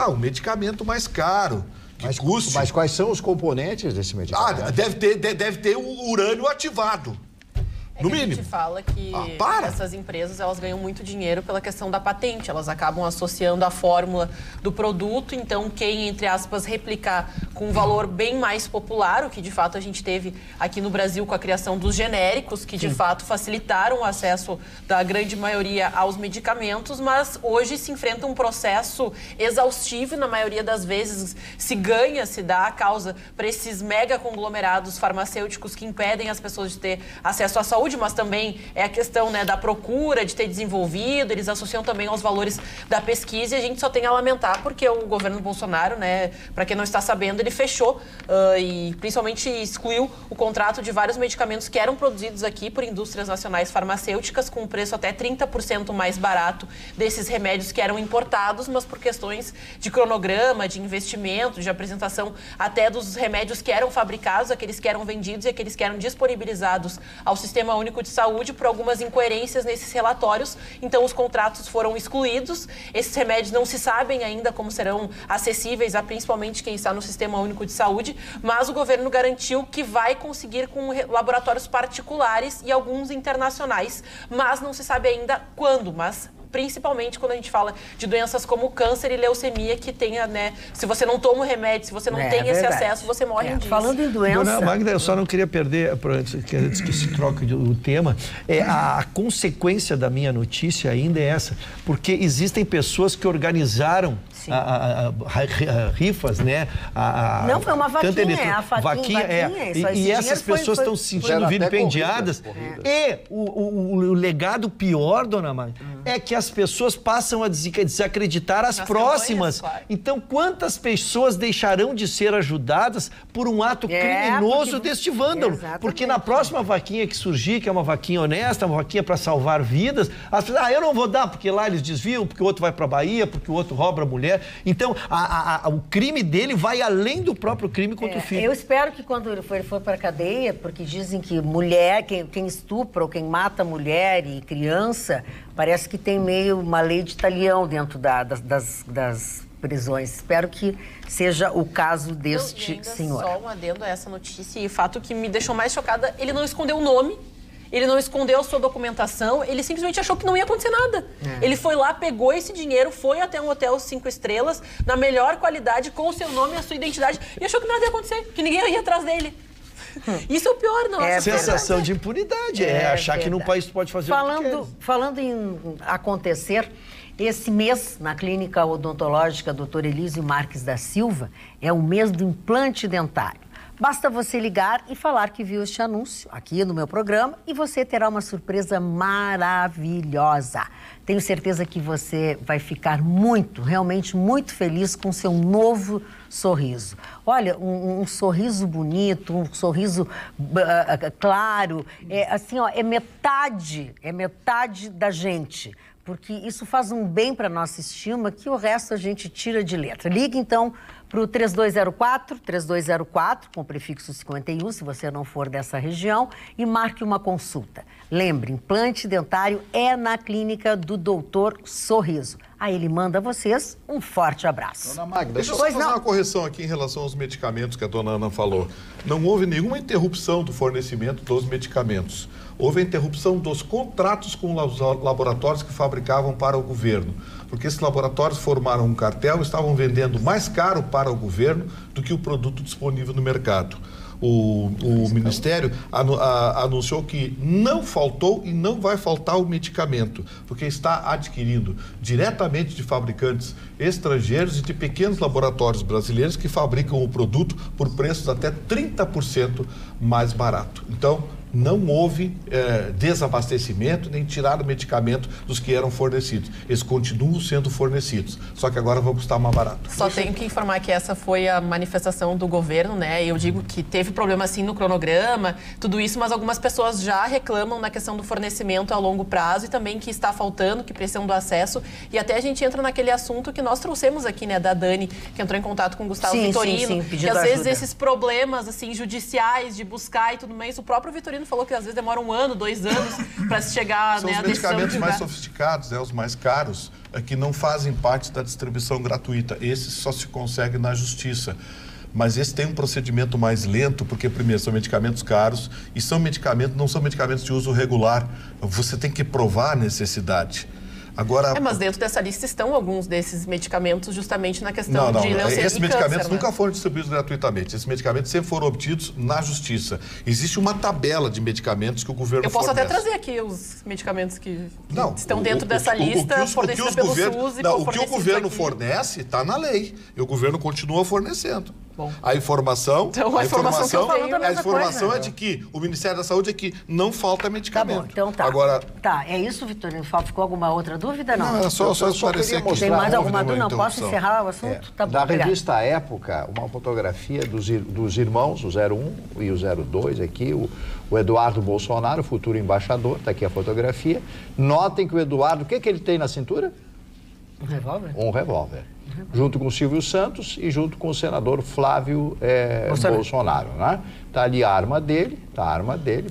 O medicamento mais caro. Mas quais são os componentes desse medicamento? Deve ter o urânio ativado. No mínimo. A gente fala que essas empresas elas ganham muito dinheiro pela questão da patente. Elas acabam associando a fórmula do produto. Então, quem, entre aspas, replicar com um valor bem mais popular, o que de fato a gente teve aqui no Brasil com a criação dos genéricos, que de fato facilitaram o acesso da grande maioria aos medicamentos, mas hoje se enfrenta um processo exaustivo e na maioria das vezes se dá a causa para esses mega conglomerados farmacêuticos que impedem as pessoas de ter acesso à saúde, mas também é a questão, né, da procura, de ter desenvolvido, eles associam também aos valores da pesquisa e a gente só tem a lamentar porque o governo Bolsonaro, né, para quem não está sabendo, ele fechou e principalmente excluiu o contrato de vários medicamentos que eram produzidos aqui por indústrias nacionais farmacêuticas com um preço até 30% mais barato desses remédios que eram importados, mas por questões de cronograma, de investimento, de apresentação até dos remédios que eram fabricados, aqueles que eram vendidos e aqueles que eram disponibilizados ao Sistema Único de Saúde por algumas incoerências nesses relatórios. Então, os contratos foram excluídos. Esses remédios não se sabem ainda como serão acessíveis a principalmente quem está no Sistema Único de Saúde, mas o governo garantiu que vai conseguir com laboratórios particulares e alguns internacionais, mas não se sabe ainda quando, mas principalmente quando a gente fala de doenças como câncer e leucemia, que tenha, né, se você não toma o remédio, se você não tem esse acesso, você morre disso. Falando em doença... Dona Magda, eu só não queria perder, antes que se troque o tema, a consequência da minha notícia ainda é essa, porque existem pessoas que organizaram rifas, né? Não, foi uma vaquinha, a vaquinha e essas pessoas estão se sentindo vilipendiadas. E o legado pior, Dona Magda, é que as pessoas passam a desacreditar as próximas. Claro. Então, quantas pessoas deixarão de ser ajudadas por um ato criminoso deste vândalo? Exatamente. Porque na próxima vaquinha que surgir, que é uma vaquinha honesta, uma vaquinha para salvar vidas, as pessoas, eu não vou dar porque lá eles desviam, porque o outro vai para a Bahia, porque o outro rouba a mulher. Então, o crime dele vai além do próprio crime contra o filho. Eu espero que quando ele for para a cadeia, porque dizem que mulher, quem estupra ou quem mata mulher e criança, parece que tem meio uma lei de talião dentro das prisões. Espero que seja o caso deste senhor. Só um adendo a essa notícia e o fato que me deixou mais chocada, ele não escondeu o nome. Ele não escondeu a sua documentação, ele simplesmente achou que não ia acontecer nada. Ele foi lá, pegou esse dinheiro, foi até um hotel 5 estrelas, na melhor qualidade, com o seu nome e a sua identidade, e achou que nada ia acontecer, que ninguém ia atrás dele. Isso é o pior, não. Sensação de impunidade, achar que no país tu pode fazer o que quer. Falando em acontecer, esse mês, na Clínica Odontológica Dr. Elísio Marques da Silva, é o mês do implante dentário. Basta você ligar e falar que viu este anúncio aqui no meu programa e você terá uma surpresa maravilhosa. Tenho certeza que você vai ficar realmente muito feliz com seu novo sorriso. Olha, um sorriso bonito, um sorriso claro, é metade da gente. Porque isso faz um bem para a nossa estima que o resto a gente tira de letra. Ligue, então, para o 3204, com o prefixo 51, se você não for dessa região, e marque uma consulta. Lembre, implante dentário é na clínica do Doutor Sorriso. Aí ele manda a vocês um forte abraço. Dona Magda, deixa eu só fazer uma correção aqui em relação aos medicamentos que a dona Ana falou. Não houve nenhuma interrupção do fornecimento dos medicamentos. Houve a interrupção dos contratos com os laboratórios que fabricavam para o governo. Porque esses laboratórios formaram um cartel e estavam vendendo mais caro para o governo do que o produto disponível no mercado. O Ministério anunciou que não faltou e não vai faltar o medicamento, porque está adquirindo diretamente de fabricantes estrangeiros e de pequenos laboratórios brasileiros que fabricam o produto por preços até 30% mais barato. Então, não houve desabastecimento nem tirar o medicamento dos que eram fornecidos. Eles continuam sendo fornecidos, só que agora vão custar mais barato. Só tenho que informar que essa foi a manifestação do governo, né? Eu digo que teve problema assim no cronograma, tudo isso, mas algumas pessoas já reclamam na questão do fornecimento a longo prazo e também que está faltando, que precisam do acesso. E até a gente entra naquele assunto que nós trouxemos aqui, né, da Dani, que entrou em contato com o Gustavo Vitorino, que às vezes esses problemas assim judiciais de buscar e tudo mais, o próprio Vitorino falou que às vezes demora 1 ano, 2 anos para se chegar, São né, os medicamentos mais sofisticados, né, os mais caros, que não fazem parte da distribuição gratuita. Esses só se consegue na justiça. Mas esse tem um procedimento mais lento, porque, primeiro, são medicamentos caros e não são medicamentos de uso regular. Você tem que provar a necessidade. Agora, mas dentro dessa lista estão alguns desses medicamentos justamente na questão de leucemia esses e medicamentos câncer, nunca foram distribuídos gratuitamente. Esses medicamentos sempre foram obtidos na justiça. Existe uma tabela de medicamentos que o governo fornece. Eu posso até trazer aqui os medicamentos que estão dentro dessa lista fornecida pelo SUS e o que o governo fornece está na lei. E o governo continua fornecendo. Bom. A informação, então, a informação é de que o Ministério da Saúde é que não falta medicamento. Tá bom, então tá. Agora, tá, é isso, Vitorino? Ficou alguma outra dúvida? Não, era só esclarecer aqui. Tem mais alguma dúvida? Não posso encerrar o assunto? Tá bom, da revista Época, uma fotografia dos irmãos, o 01 e o 02 aqui, o Eduardo Bolsonaro, futuro embaixador, está aqui a fotografia. Notem que o Eduardo, o que ele tem na cintura? Um revólver? Um revólver. Junto com o Silvio Santos e junto com o senador Flávio Bolsonaro, né? Tá ali a arma dele,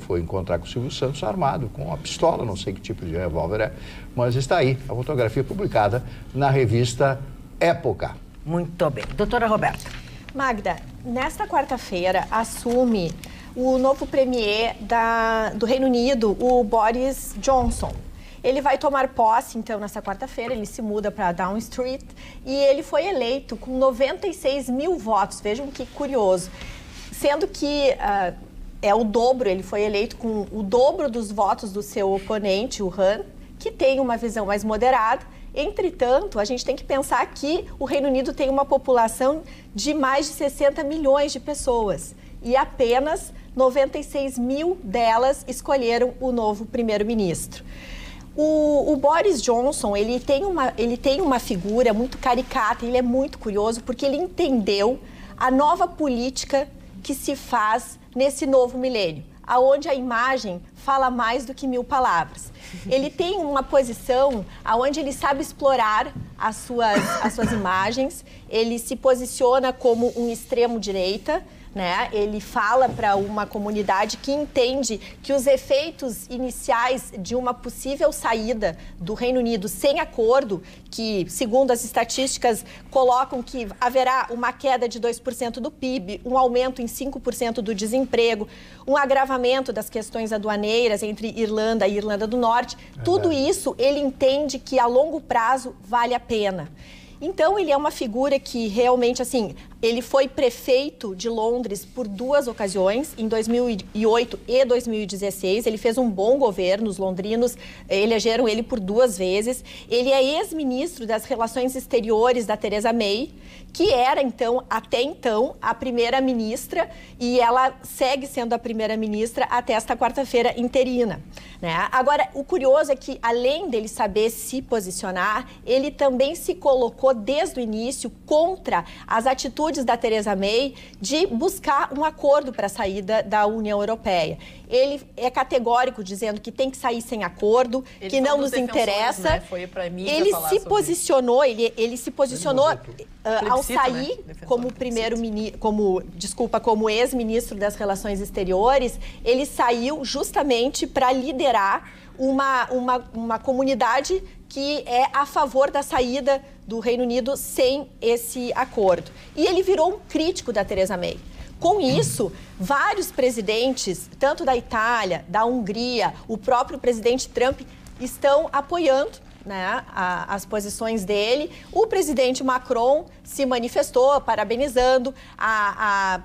foi encontrar com o Silvio Santos armado, com uma pistola, não sei que tipo de revólver é, mas está aí, a fotografia publicada na revista Época. Muito bem. Doutora Roberta. Magda, nesta quarta-feira assume o novo premier do Reino Unido, o Boris Johnson. Ele vai tomar posse, então, nessa quarta-feira, ele se muda para Downing Street e ele foi eleito com 96 mil votos, vejam que curioso, sendo que é o dobro, ele foi eleito com o dobro dos votos do seu oponente, o Han, que tem uma visão mais moderada. Entretanto, a gente tem que pensar que o Reino Unido tem uma população de mais de 60 milhões de pessoas e apenas 96 mil delas escolheram o novo primeiro-ministro. O Boris Johnson, ele tem uma figura muito caricata, ele é muito curioso porque ele entendeu a nova política que se faz nesse novo milênio, aonde a imagem fala mais do que 1000 palavras. Ele tem uma posição aonde ele sabe explorar as suas imagens, ele se posiciona como um extremo-direita, né? Ele fala para uma comunidade que entende que os efeitos iniciais de uma possível saída do Reino Unido sem acordo, que, segundo as estatísticas, colocam que haverá uma queda de 2% do PIB, um aumento em 5% do desemprego, um agravamento das questões aduaneiras entre Irlanda e Irlanda do Norte. Tudo isso ele entende que a longo prazo vale a pena. Então, ele é uma figura que realmente, assim, ele foi prefeito de Londres por 2 ocasiões, em 2008 e 2016. Ele fez um bom governo, os londrinos elegeram ele por 2 vezes. Ele é ex-ministro das Relações Exteriores da Theresa May, que era, então, até então, a primeira-ministra, e ela segue sendo a primeira-ministra até esta quarta-feira interina, né? Agora, o curioso é que, além dele saber se posicionar, ele também se colocou desde o início contra as atitudes da Theresa May de buscar um acordo para a saída da União Europeia. Ele é categórico dizendo que tem que sair sem acordo, que não nos interessa. Né? Foi pra mídia ele falar se posicionou, ele se posicionou ao sair, né? como ex-ministro das Relações Exteriores, ele saiu justamente para liderar uma comunidade que é a favor da saída do Reino Unido sem esse acordo. E ele virou um crítico da Theresa May. Com isso, vários presidentes, tanto da Itália, da Hungria, o próprio presidente Trump, estão apoiando, né, as posições dele. O presidente Macron se manifestou parabenizando a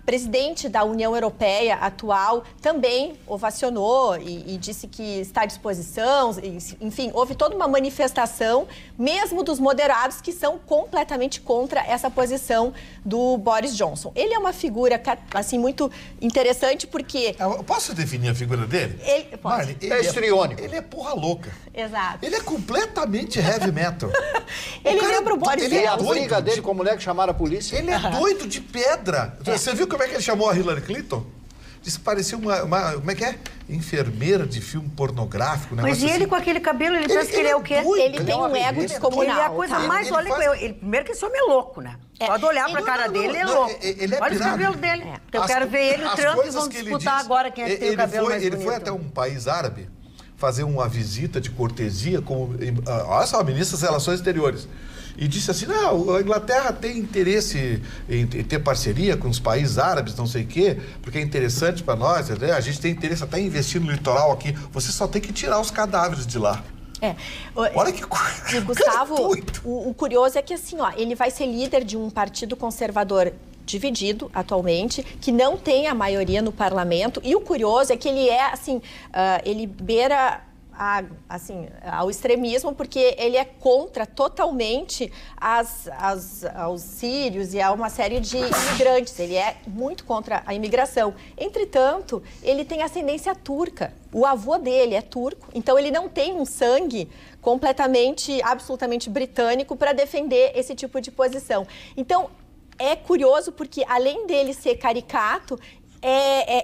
presidente da União Europeia atual também ovacionou e disse que está à disposição. Enfim, houve toda uma manifestação, mesmo dos moderados, que são completamente contra essa posição do Boris Johnson. Ele é uma figura, assim, muito interessante porque... Eu posso definir a figura dele? Marli, ele é histriônico. Ele é porra louca. Exato. Ele é completamente heavy metal. Ele lembra o Boris Johnson. E a briga dele com a mulher que chamaram a polícia? Ele é doido de pedra. Você viu como é que ele chamou a Hillary Clinton? Disse que parecia uma como é que é? Enfermeira de filme pornográfico, né? Mas e ele com aquele cabelo, ele pensa que ele é o quê? Ele tem um ego descomunal. Ele é a coisa mais... Olha, primeiro que esse homem é louco, né? Pode olhar pra cara dele, ele é louco. Olha o cabelo dele. Eu quero ver ele e o Trump e vão disputar agora quem é que tem o cabelo mais bonito. Ele foi até um país árabe fazer uma visita de cortesia com... Olha só, ministra das Relações Exteriores. E disse assim, não, a Inglaterra tem interesse em ter parceria com os países árabes, não sei o quê, porque é interessante para nós, né? A gente tem interesse até em investir no litoral aqui. Você só tem que tirar os cadáveres de lá. Olha que coisa. Gustavo, o curioso é que assim, ó, ele vai ser líder de um partido conservador dividido atualmente, que não tem a maioria no parlamento, e o curioso é que ele é, assim, ele beira ao extremismo, porque ele é contra totalmente aos sírios e a uma série de imigrantes. Ele é muito contra a imigração. Entretanto, ele tem ascendência turca. O avô dele é turco, então ele não tem um sangue absolutamente britânico para defender esse tipo de posição. Então, é curioso porque, além dele ser caricato,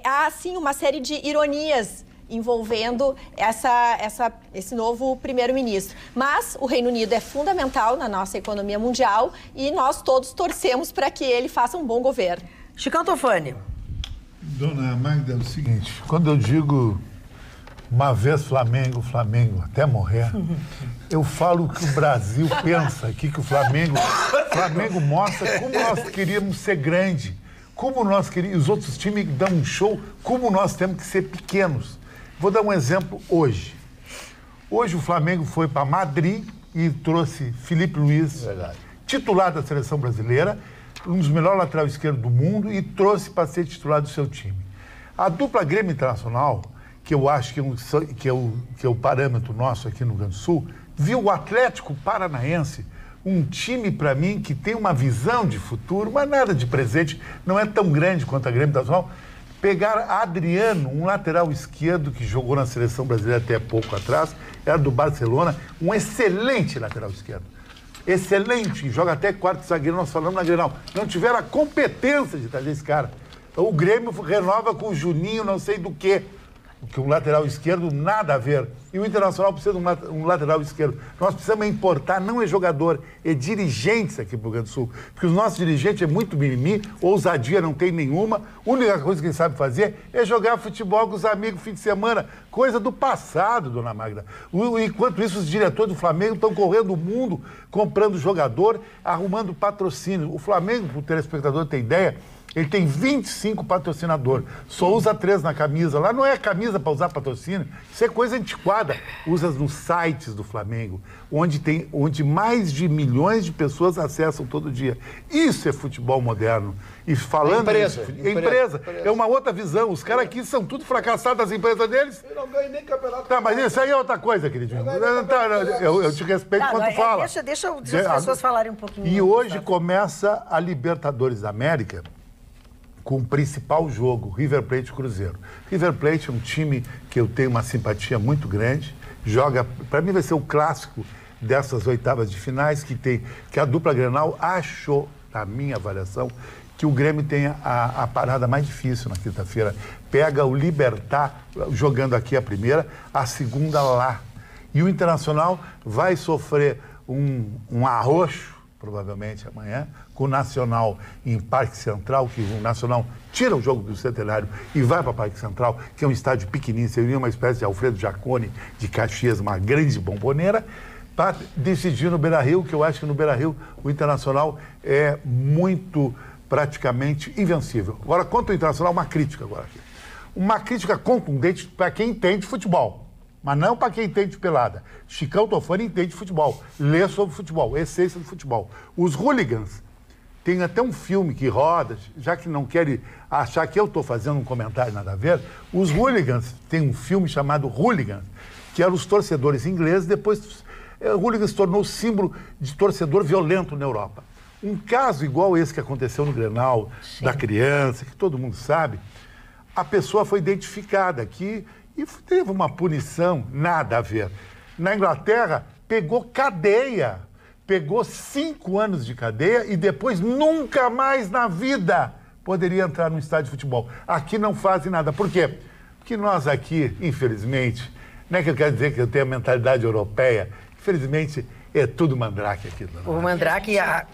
há, assim, uma série de ironias envolvendo esse novo primeiro-ministro. Mas o Reino Unido é fundamental na nossa economia mundial e nós todos torcemos para que ele faça um bom governo. Chicão Tofani. Dona Magda, é o seguinte, quando eu digo uma vez Flamengo até morrer, eu falo que o Brasil pensa aqui, que o Flamengo mostra como nós queríamos ser grande, como nós queríamos, os outros times dão um show, como nós temos que ser pequenos. Vou dar um exemplo hoje. Hoje o Flamengo foi para Madrid e trouxe Felipe Luiz, titular da seleção brasileira, um dos melhores laterais esquerdos do mundo, e trouxe para ser titular do seu time. A dupla Grêmio Internacional, que eu acho que é o parâmetro nosso aqui no Rio Grande do Sul, viu o Atlético Paranaense, um time, para mim, que tem uma visão de futuro, mas nada de presente, não é tão grande quanto a Grêmio Internacional, pegar Adriano, um lateral esquerdo que jogou na seleção brasileira até pouco atrás, era do Barcelona, um excelente lateral esquerdo. Excelente, joga até quarto zagueiro, nós falamos na Grenal. Não tiveram a competência de trazer esse cara. Então, o Grêmio renova com o Juninho, não sei do quê. Porque um lateral esquerdo, nada a ver. E o Internacional precisa de um lateral esquerdo. Nós precisamos importar, não é jogador, é dirigentes aqui pro Rio Grande do Sul. Porque os nossos dirigentes é muito mimimi, ousadia não tem nenhuma. A única coisa que eles sabem fazer é jogar futebol com os amigos fim de semana. Coisa do passado, dona Magda. Enquanto isso, os diretores do Flamengo estão correndo o mundo, comprando jogador, arrumando patrocínio. O Flamengo, para o telespectador ter ideia, ele tem 25 patrocinadores, só usa 3 na camisa. Lá não é camisa para usar patrocínio, isso é coisa antiquada. Usa nos sites do Flamengo, onde mais de milhões de pessoas acessam todo dia. Isso é futebol moderno. E falando empresa. É uma outra visão. Os caras aqui são tudo fracassados das empresas deles. Eu não ganho nem campeonato. Tá, mas isso aí é outra coisa, queridinho. Eu te respeito quando tu fala. Deixa as pessoas falarem um pouquinho. E hoje começa a Libertadores da América, com o principal jogo, River Plate e Cruzeiro. River Plate é um time que eu tenho uma simpatia muito grande, joga, para mim vai ser o clássico dessas oitavas de finais, que a dupla Grenal achou, na minha avaliação, que o Grêmio tem a parada mais difícil na quinta-feira. Pega o Libertad, jogando aqui a primeira, a segunda lá. E o Internacional vai sofrer um arroxo, provavelmente amanhã, com o Nacional em Parque Central, que o Nacional tira o jogo do Centenário e vai para Parque Central, que é um estádio pequenininho, seria uma espécie de Alfredo Jaconi de Caxias, uma grande bomboneira, para decidir no Beira-Rio, que eu acho que no Beira-Rio o Internacional é muito, praticamente, invencível. Agora, quanto ao Internacional, uma crítica agora aqui. Uma crítica contundente para quem entende futebol. Mas não para quem entende pelada. Chicão Tofani entende futebol, lê sobre futebol, essência do futebol. Os hooligans, tem até um filme que roda, já que não querem achar que eu estou fazendo um comentário nada a ver, os hooligans, tem um filme chamado Hooligans, que eram os torcedores ingleses, depois hooligans se tornou símbolo de torcedor violento na Europa. Um caso igual esse que aconteceu no Grenal, da criança, que todo mundo sabe, a pessoa foi identificada aqui, e teve uma punição, nada a ver. Na Inglaterra, pegou cadeia. Pegou 5 anos de cadeia e depois nunca mais na vida poderia entrar no estádio de futebol. Aqui não fazem nada. Por quê? Porque nós aqui, infelizmente, não é que eu quero dizer que eu tenho a mentalidade europeia, infelizmente, é tudo mandrake aqui. O mandrake é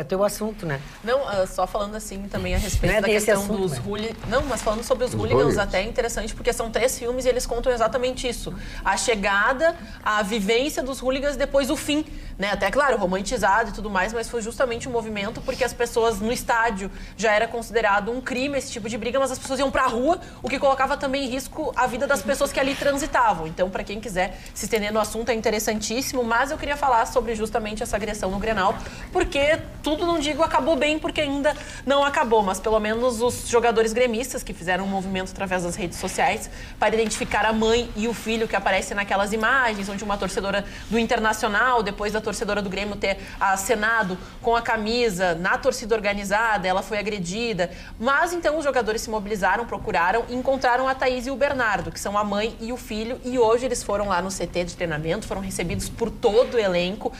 teu assunto, né? Não, só falando assim também a respeito da questão assunto, dos hooligans. Não, mas falando sobre os hooligans, até é interessante, porque são 3 filmes e eles contam exatamente isso. A chegada, a vivência dos hooligans depois o fim né? Até, claro, romantizado e tudo mais, mas foi justamente um movimento porque as pessoas no estádio já era considerado um crime esse tipo de briga, mas as pessoas iam pra rua, o que colocava também em risco a vida das pessoas que ali transitavam. Então, para quem quiser se estender no assunto, é interessantíssimo, mas eu queria falar sobre justamente essa agressão no Grenal, porque tudo, não digo acabou bem, porque ainda não acabou, mas pelo menos os jogadores gremistas que fizeram um movimento através das redes sociais para identificar a mãe e o filho que aparecem naquelas imagens, onde uma torcedora do Internacional, depois da torcedora do Grêmio ter acenado com a camisa na torcida organizada, ela foi agredida. Mas então os jogadores se mobilizaram, procuraram e encontraram a Thaís e o Bernardo, que são a mãe e o filho, e hoje eles foram lá no CT de treinamento, foram recebidos por todo o elenco.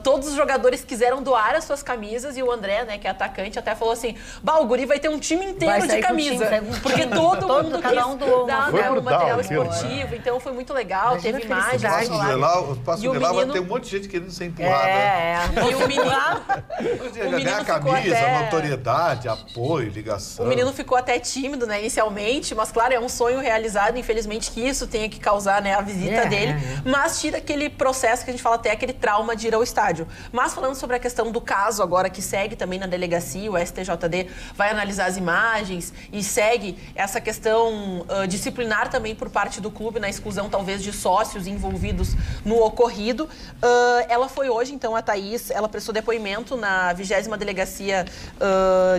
Todos os jogadores quiseram doar as suas camisas e o André, né, que é atacante, até falou assim: o guri vai ter um time inteiro de camisa, porque todo mundo quis dar, né, o material esportivo, então foi muito legal, teve imagens. O Passo do Grenal vai ter um monte de gente querendo ser empurrada. E o menino ganhar camisa, notoriedade, apoio, ligação. O menino ficou até tímido, né, inicialmente, mas claro, é um sonho realizado, infelizmente que isso tenha que causar, né, a visita dele, mas tira aquele processo que a gente fala até, aquele trauma de ir ao estádio. Mas falando sobre a questão do caso agora que segue também na delegacia, o STJD vai analisar as imagens e segue essa questão disciplinar também por parte do clube na exclusão talvez de sócios envolvidos no ocorrido. Ela foi hoje, então, a Thaís, ela prestou depoimento na 20ª Delegacia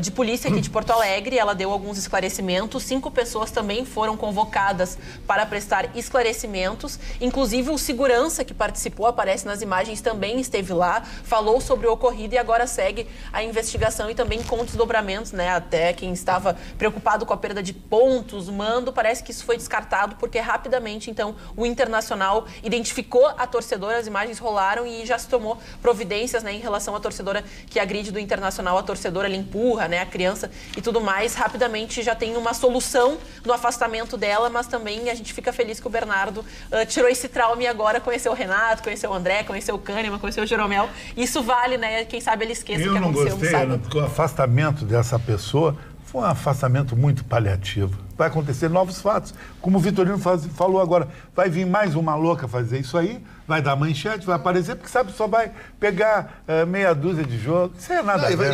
de Polícia aqui de Porto Alegre, ela deu alguns esclarecimentos, 5 pessoas também foram convocadas para prestar esclarecimentos, inclusive o segurança que participou, aparece nas imagens, também esteve lá, falou sobre o ocorrido e agora segue a investigação e também com desdobramentos, né, até quem estava preocupado com a perda de pontos, mando, parece que isso foi descartado porque rapidamente, então, o Internacional identificou a torcedora, as imagens rolaram e já se tomou providências, né, em relação à torcedora que agride do Internacional, a torcedora ela empurra, né, a criança e tudo mais, rapidamente já tem uma solução no afastamento dela, mas também a gente fica feliz que o Bernardo tirou esse trauma e agora conheceu o Renato, conheceu o André, conheceu o Kahneman, conheceu o Jeromel, isso vale, né, quem sabe ele esqueça o que aconteceu. Eu não gostei, Ana, porque o afastamento dessa pessoa foi um afastamento muito paliativo. Vai acontecer novos fatos. Como o Vitorino falou agora, vai vir mais uma louca fazer isso aí, vai dar manchete, vai aparecer, porque sabe, só vai pegar meia dúzia de jogos. Isso é nada a ver.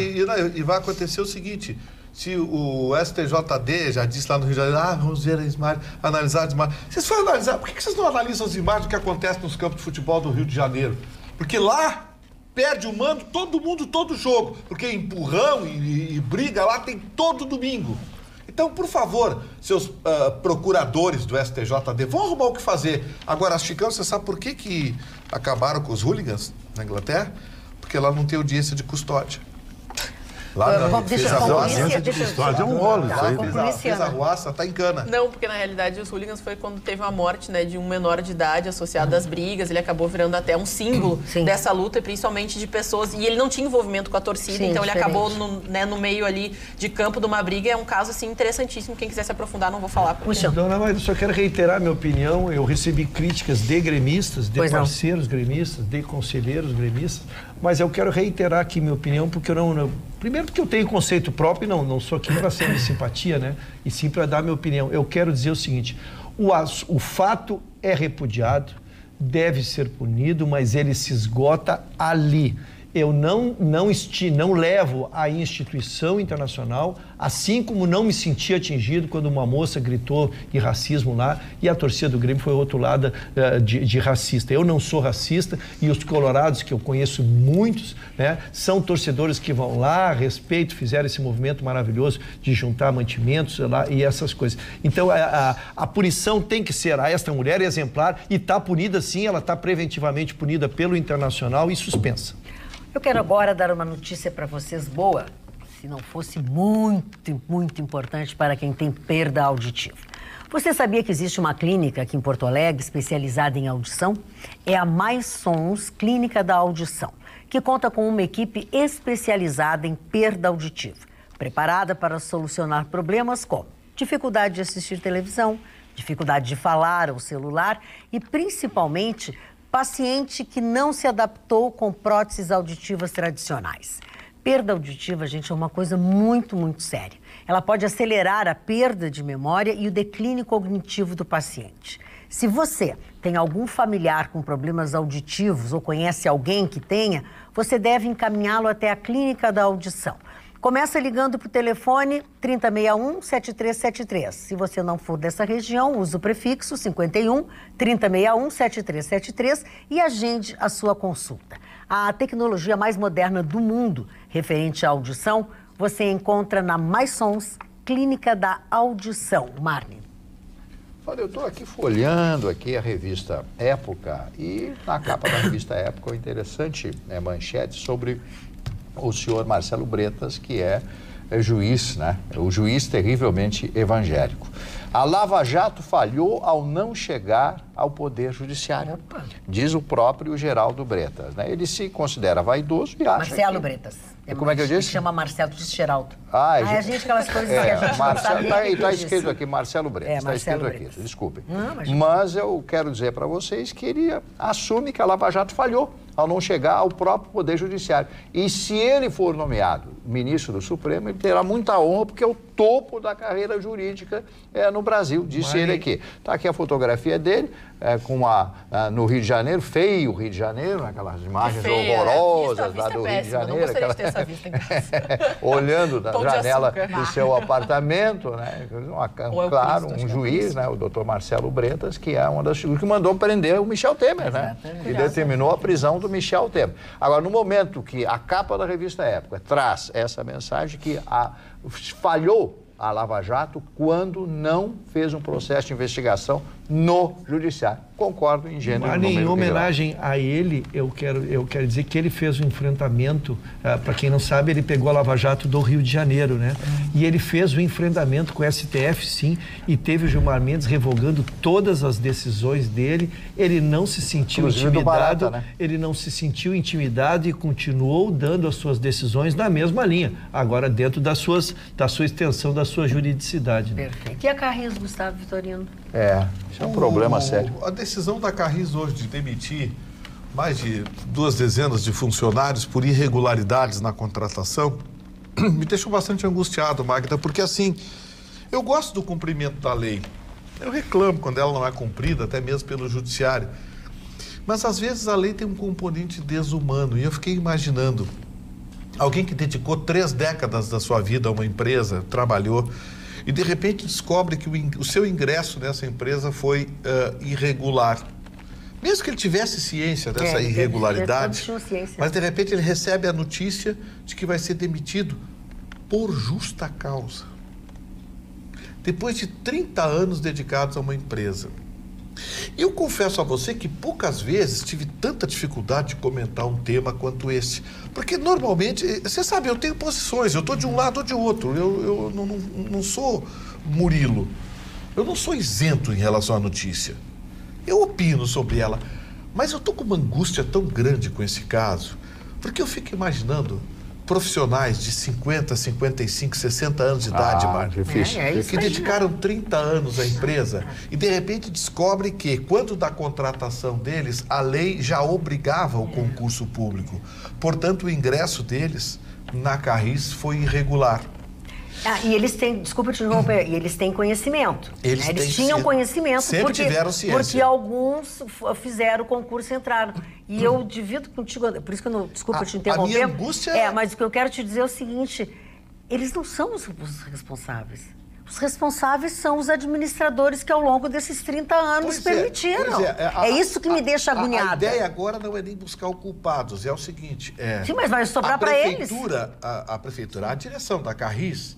E vai acontecer o seguinte: se o STJD já disse lá no Rio de Janeiro, vamos ver as imagens, analisar as imagens. Vocês foram analisar, por que vocês não analisam as imagens do que acontece nos campos de futebol do Rio de Janeiro? Porque lá perde o mando todo mundo, todo jogo. Porque empurrão e briga lá tem todo domingo. Então, por favor, seus procuradores do STJD, vão arrumar o que fazer. Agora, Chicão, você sabe por que acabaram com os hooligans na Inglaterra? Porque lá não tem audiência de custódia. Lá não, fez a audiência de custódia, é um rolo isso aí. Fez a arruaça, tá em cana. Não, porque na realidade os hooligans foi quando teve uma morte, né, de um menor de idade associado às brigas, ele acabou virando até um símbolo dessa luta, e principalmente de pessoas, e ele não tinha envolvimento com a torcida, então ele acabou no meio ali de campo de uma briga, é um caso assim interessantíssimo, quem quiser se aprofundar não vou falar. Puxa. Dona Maria, eu só quero reiterar minha opinião, eu recebi críticas de gremistas, de parceiros gremistas, de conselheiros gremistas, mas eu quero reiterar aqui minha opinião, porque primeiro porque eu tenho conceito próprio e não sou aqui para ser de simpatia, né? E sim para dar minha opinião. Eu quero dizer o seguinte, o fato é repudiado, deve ser punido, mas ele se esgota ali. Eu não levo a instituição internacional, assim como não me senti atingido quando uma moça gritou de racismo lá e a torcida do Grêmio foi rotulada de racista. Eu não sou racista e os colorados, que eu conheço muitos, né, são torcedores que vão lá, respeito, fizeram esse movimento maravilhoso de juntar mantimentos lá e essas coisas. Então, a punição tem que ser a esta mulher exemplar e está punida sim, ela está preventivamente punida pelo Internacional e suspensa. Eu quero agora dar uma notícia para vocês boa, se não fosse muito, muito importante para quem tem perda auditiva. Você sabia que existe uma clínica aqui em Porto Alegre especializada em audição? É a Mais Sons Clínica da Audição, que conta com uma equipe especializada em perda auditiva, preparada para solucionar problemas como dificuldade de assistir televisão, dificuldade de falar ao celular e, principalmente, paciente que não se adaptou com próteses auditivas tradicionais. Perda auditiva, gente, é uma coisa muito, muito séria. Ela pode acelerar a perda de memória e o declínio cognitivo do paciente. Se você tem algum familiar com problemas auditivos ou conhece alguém que tenha, você deve encaminhá-lo até a Clínica da Audição. Começa ligando para o telefone 3061-7373. Se você não for dessa região, use o prefixo 51-3061-7373 e agende a sua consulta. A tecnologia mais moderna do mundo referente à audição, você encontra na Maisons Clínica da Audição. Marne. Olha, eu estou aqui folheando aqui a revista Época e na capa da revista Época, uma interessante manchete sobre o senhor Marcelo Bretas, que é juiz, né? O juiz terrivelmente evangélico. A Lava Jato falhou ao não chegar ao Poder Judiciário, diz o próprio Geraldo Bretas, né? Ele se considera vaidoso e acha Marcelo Bretas. Como é que eu disse? Chama Marcelo, diz Geraldo. A gente aquelas coisas que a gente Marcelo, não sabe. Está escrito aqui, Marcelo Bretas. Está escrito aqui, desculpem. Mas eu quero dizer para vocês que ele assume que a Lava Jato falhou ao não chegar ao próprio Poder Judiciário. E se ele for nomeado ministro do Supremo, ele terá muita honra, porque é o topo da carreira jurídica no Brasil, disse ele aqui. Está aqui a fotografia dele, no Rio de Janeiro, feio Rio de Janeiro, aquelas imagens horrorosas lá do Rio de Janeiro. Não gostaria de ter essa vista em casa. Olhando da janela do seu apartamento, né? Claro, um juiz, né? O doutor Marcelo Bretas, que é uma das figuras que mandou prender o Michel Temer, né? E determinou a prisão do Michel Temer. Agora, no momento que a capa da revista Época traz essa mensagem que falhou a Lava Jato quando não fez um processo de investigação no Judiciário. Concordo em gênero. Mas em homenagem a ele, eu quero dizer que ele fez um enfrentamento, para quem não sabe, ele pegou a Lava Jato do Rio de Janeiro, né? E ele fez o enfrentamento com o STF, sim, e teve o Gilmar Mendes revogando todas as decisões dele. Ele não se sentiu intimidado, Barata, né? Ele não se sentiu intimidado e continuou dando as suas decisões na mesma linha, agora dentro da sua extensão, da sua juridicidade. Né? Perfeito. E a Carris, Gustavo Vitorino? Isso é um problema sério. A decisão da Carris hoje de demitir mais de 2 dezenas de funcionários por irregularidades na contratação me deixou bastante angustiado, Magda, porque assim, eu gosto do cumprimento da lei. Eu reclamo quando ela não é cumprida, até mesmo pelo judiciário. Mas às vezes a lei tem um componente desumano e eu fiquei imaginando alguém que dedicou 3 décadas da sua vida a uma empresa, trabalhou e de repente descobre que o seu ingresso nessa empresa foi irregular. Mesmo que ele tivesse ciência dessa irregularidade, mas de repente ele recebe a notícia de que vai ser demitido por justa causa. Depois de 30 anos dedicados a uma empresa. Eu confesso a você que poucas vezes tive tanta dificuldade de comentar um tema quanto esse. Porque normalmente, você sabe, eu tenho posições, eu estou de um lado ou de outro. Eu não sou Murilo. Eu não sou isento em relação à notícia. Eu opino sobre ela. Mas eu estou com uma angústia tão grande com esse caso, porque eu fico imaginando profissionais de 50, 55, 60 anos de idade, Marcos, que dedicaram 30 anos à empresa e de repente descobrem que, quando da contratação deles, a lei já obrigava o concurso público. Portanto, o ingresso deles na Carris foi irregular. E eles têm, desculpa te interromper, eles têm conhecimento. Eles tinham conhecimento. Sempre tiveram ciência. Porque alguns fizeram o concurso e entraram. E eu divido contigo, por isso que eu não, desculpa te interromper. A minha angústia mas o que eu quero te dizer é o seguinte, eles não são os responsáveis. Os responsáveis são os administradores que ao longo desses 30 anos permitiram. É isso que me deixa agoniada. A ideia agora não é nem buscar os culpados, é o seguinte... Sim, mas vai sobrar para eles. A prefeitura, a direção da Carris,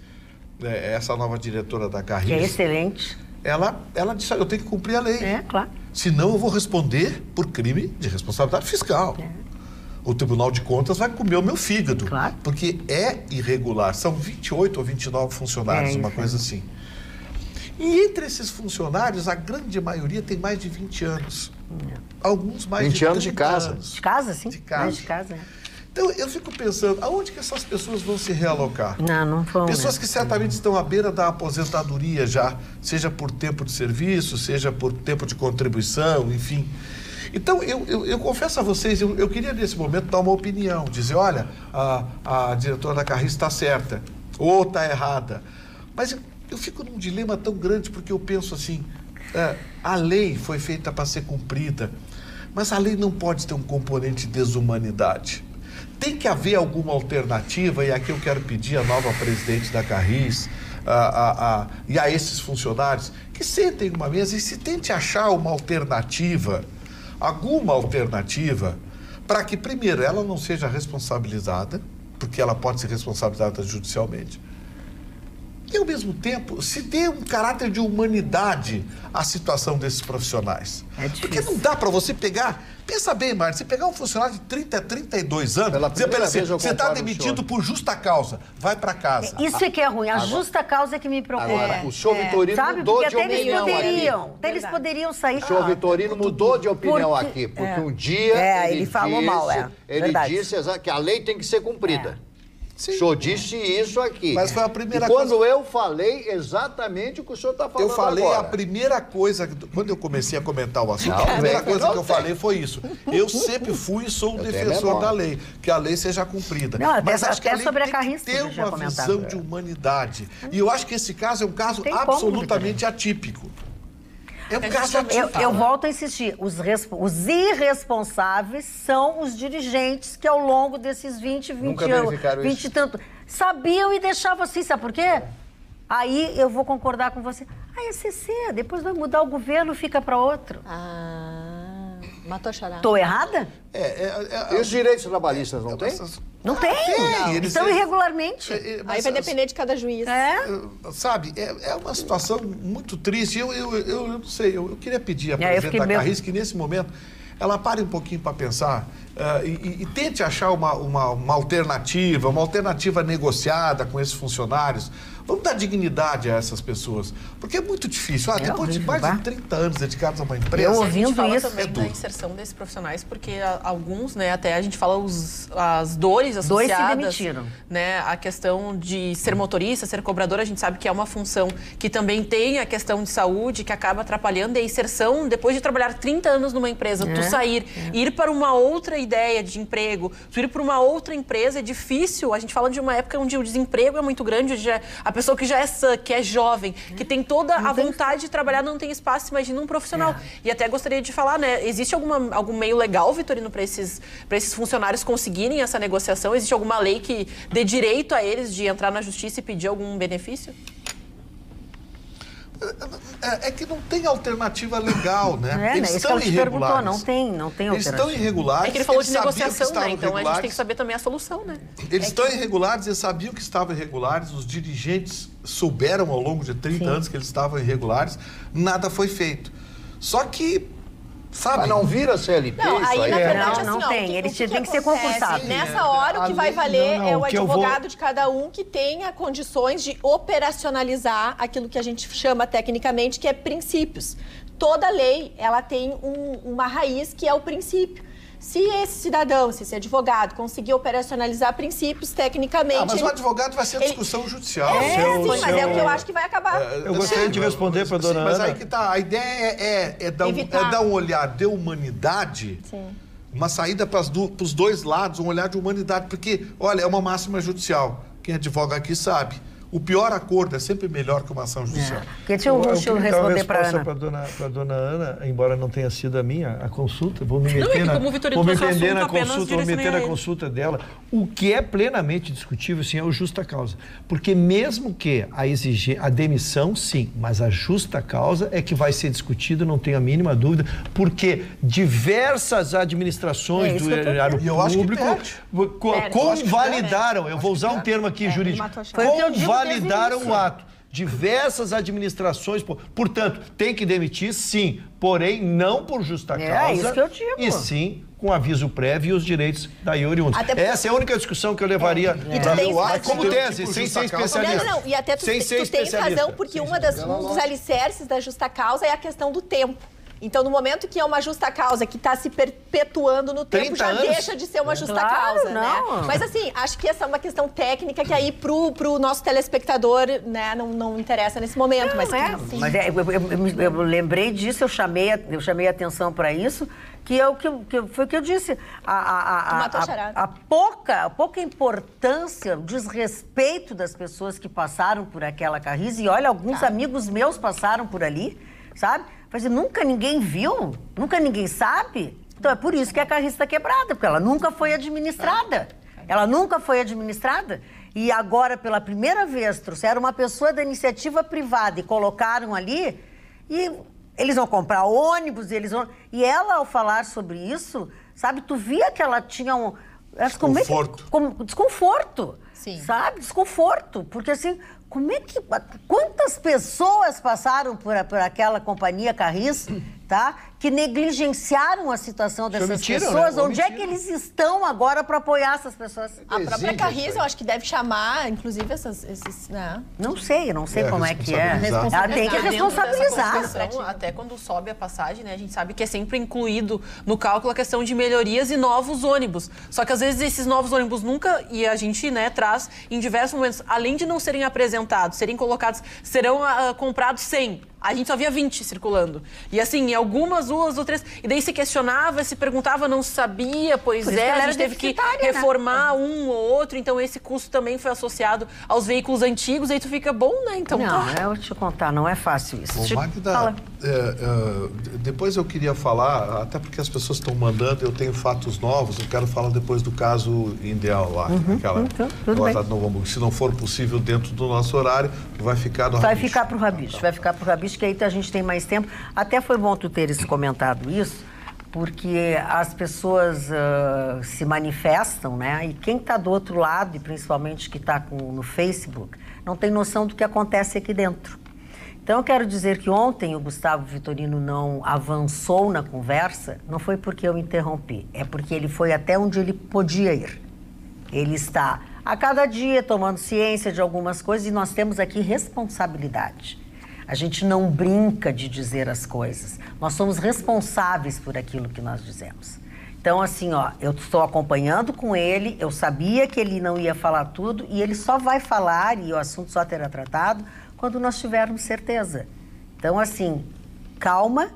essa nova diretora da Carris... Que é excelente. Ela disse, eu tenho que cumprir a lei. Claro. Senão eu vou responder por crime de responsabilidade fiscal. O Tribunal de Contas vai comer o meu fígado. Claro. Porque é irregular. São 28 ou 29 funcionários, uma coisa assim. E entre esses funcionários, a grande maioria tem mais de 20 anos. Alguns mais 20 de 30 anos de casa. De casa, sim. De casa. Mais de casa, Então, eu fico pensando, aonde que essas pessoas vão se realocar? Não vão. Pessoas que certamente estão à beira da aposentadoria já, seja por tempo de serviço, seja por tempo de contribuição, enfim. Então, eu confesso a vocês, eu queria nesse momento dar uma opinião, dizer, olha, a diretora da Carris está certa, ou está errada. Mas eu fico num dilema tão grande, porque eu penso assim, A lei foi feita para ser cumprida, mas a lei não pode ter um componente de desumanidade. Tem que haver alguma alternativa, e aqui eu quero pedir à nova presidente da Carris e a esses funcionários que sentem numa mesa e se tente achar uma alternativa, alguma alternativa, para que, primeiro, ela não seja responsabilizada, porque ela pode ser responsabilizada judicialmente, e, ao mesmo tempo, se dê um caráter de humanidade à situação desses profissionais. Porque não dá para você pegar... Pensa bem, Marta, você pegar um funcionário de 30 a 32 anos, dizer para ele, você está demitido por justa causa, vai para casa. Isso é que é ruim, a justa causa é que me preocupa. Agora, o senhor Vitorino mudou de opinião aqui. Eles poderiam sair. O senhor Vitorino mudou de opinião aqui, porque um dia ele falou mal, ele disse que a lei tem que ser cumprida. Sim. O senhor disse isso aqui. Mas foi a primeira coisa. Quando eu falei exatamente o que o senhor está falando agora. Eu falei a primeira coisa, quando eu comecei a comentar o assunto, a primeira coisa que eu falei foi isso. Eu sempre fui e sou um defensor da lei, que a lei seja cumprida. Não, mas acho que a lei sobre tem a Carris, que ter uma visão de humanidade. E eu acho que esse caso é um caso absolutamente atípico. É um caso atípico. Eu volto a insistir, os irresponsáveis são os dirigentes que ao longo desses 20 anos, 20 e tanto, sabiam e deixavam assim, sabe por quê? Aí eu vou concordar com você. A ECC, depois vai mudar o governo, fica para outro. Matou a charada. Estou errada? E os direitos trabalhistas não tem? Não tem. Eles estão irregularmente. Aí vai depender de cada juiz. Sabe, é uma situação muito triste. Eu não sei, eu queria pedir à presidente da Carris que nesse momento ela pare um pouquinho para pensar e tente achar uma alternativa negociada com esses funcionários. Vamos dar dignidade a essas pessoas, porque é muito difícil. Depois de mais de 30 anos dedicados a uma empresa... A gente fala também da inserção desses profissionais, porque alguns, né, até a gente fala as dores associadas... 2 se demitiram. Né, a questão de ser motorista, ser cobrador, a gente sabe que é uma função que também tem a questão de saúde, que acaba atrapalhando, e a inserção, depois de trabalhar 30 anos numa empresa, tu sair, ir para uma outra ideia de emprego, tu ir para uma outra empresa, é difícil. A gente fala de uma época onde o desemprego é muito grande, onde a pessoa que já é sã, que é jovem, que tem toda a vontade de trabalhar, não tem espaço, imagina um profissional. E até gostaria de falar, né, existe algum meio legal, Vitorino, para esses funcionários conseguirem essa negociação? Existe alguma lei que dê direito a eles de entrar na justiça e pedir algum benefício? É que não tem alternativa legal, né? Eles estão irregulares. Não tem alternativa. Eles estão irregulares. É que ele falou de negociação, né? Então a gente tem que saber também a solução, né? Eles estão irregulares, eles sabiam que estavam irregulares, os dirigentes souberam ao longo de 30 anos que eles estavam irregulares, nada foi feito. Só que, sabe... Mas não vira CLT não, isso aí? Na verdade, não tem. Eles têm que ser concursados. Nessa hora, o que vai valer é o advogado de cada um que tenha condições de operacionalizar aquilo que a gente chama tecnicamente, que é princípios. Toda lei, ela tem uma raiz que é o princípio. Se esse cidadão, se esse advogado conseguir operacionalizar princípios tecnicamente... mas o advogado vai ser discussão judicial. Mas é o que eu acho que vai acabar. Eu gostaria de responder para a dona Ana. Mas aí que tá, a ideia é dar um olhar de humanidade, uma saída para os dois lados, um olhar de humanidade, porque, olha, é uma máxima judicial. Quem advoga aqui sabe. O pior acordo é sempre melhor que uma ação judicial. Deixa eu responder para a Ana. Para a dona Ana, embora não tenha sido a minha, a consulta, vou me meter na consulta dela. O que é plenamente discutível, sim, é o justa causa. Porque mesmo que a demissão, sim, mas a justa causa é que vai ser discutida, não tenho a mínima dúvida, porque diversas administrações do erário público convalidaram, eu vou usar um termo aqui jurídico, validaram o ato. Diversas administrações, portanto, tem que demitir, sim, porém, não por justa causa, isso que eu digo. E sim com aviso prévio e os direitos daí oriundos. Essa é a única discussão que eu levaria como tese, sem ser especialista. Não, e até tu tem razão, porque um dos alicerces da justa causa é a questão do tempo. Então, no momento que é uma justa causa que está se perpetuando no tempo, já deixa de ser uma justa causa, né? Mas, assim, acho que essa é uma questão técnica que aí pro nosso telespectador, né, não interessa nesse momento. Mas eu lembrei disso, eu chamei a atenção para isso, que foi o que eu disse. A pouca importância, o desrespeito das pessoas que passaram por aquela Carris, e olha, alguns amigos meus passaram por ali. sabe? Mas nunca ninguém viu, nunca ninguém sabe. Então é por isso que a Carris está quebrada, porque ela nunca foi administrada. Ela nunca foi administrada. E agora, pela primeira vez, trouxeram uma pessoa da iniciativa privada e colocaram ali, e eles vão comprar ônibus, e ela, ao falar sobre isso, sabe, tu via que ela tinha um... Desconforto. Desconforto. Sim. Sabe? Desconforto. Porque assim, quantas pessoas passaram por aquela companhia Carris, tá? Que negligenciaram a situação dessas pessoas. Né? Onde é que eles estão agora para apoiar essas pessoas? A própria Carris, eu acho que deve chamar, inclusive, esses... Né? Não sei como é que é. Ela tem que responsabilizar. Até quando sobe a passagem, né? A gente sabe que é sempre incluído no cálculo a questão de melhorias e novos ônibus. Só que às vezes esses novos ônibus nunca, e a gente, né, traz em diversos momentos, além de não serem apresentados, serem colocados, serão comprados 100. A gente só via 20 circulando. E assim, em algumas, 2 ou 3... E daí se questionava, se perguntava, não sabia. Pois é, a gente teve que reformar um ou outro. Então esse custo também foi associado aos veículos antigos. Aí tu fica bom, né? Então, não, eu vou te contar, não é fácil isso. Bom, Magda, depois eu queria falar, até porque as pessoas estão mandando, eu tenho fatos novos, eu quero falar depois do caso Indial lá. Agora, se não for possível dentro do nosso horário, vai ficar no Rabicho. Vai ficar para o Rabicho, vai ficar para o Rabicho, que aí a gente tem mais tempo. Até foi bom tu teres comentado isso, porque as pessoas se manifestam, né? E quem está do outro lado, e principalmente que está no Facebook, não tem noção do que acontece aqui dentro. Então, eu quero dizer que ontem o Gustavo Vitorino não avançou na conversa, não foi porque eu interrompi, é porque ele foi até onde ele podia ir. Ele está a cada dia tomando ciência de algumas coisas e nós temos aqui responsabilidade. A gente não brinca de dizer as coisas. Nós somos responsáveis por aquilo que nós dizemos. Então, assim, eu estou acompanhando com ele, eu sabia que ele não ia falar tudo e ele só vai falar e o assunto só terá tratado quando nós tivermos certeza. Então, assim, calma,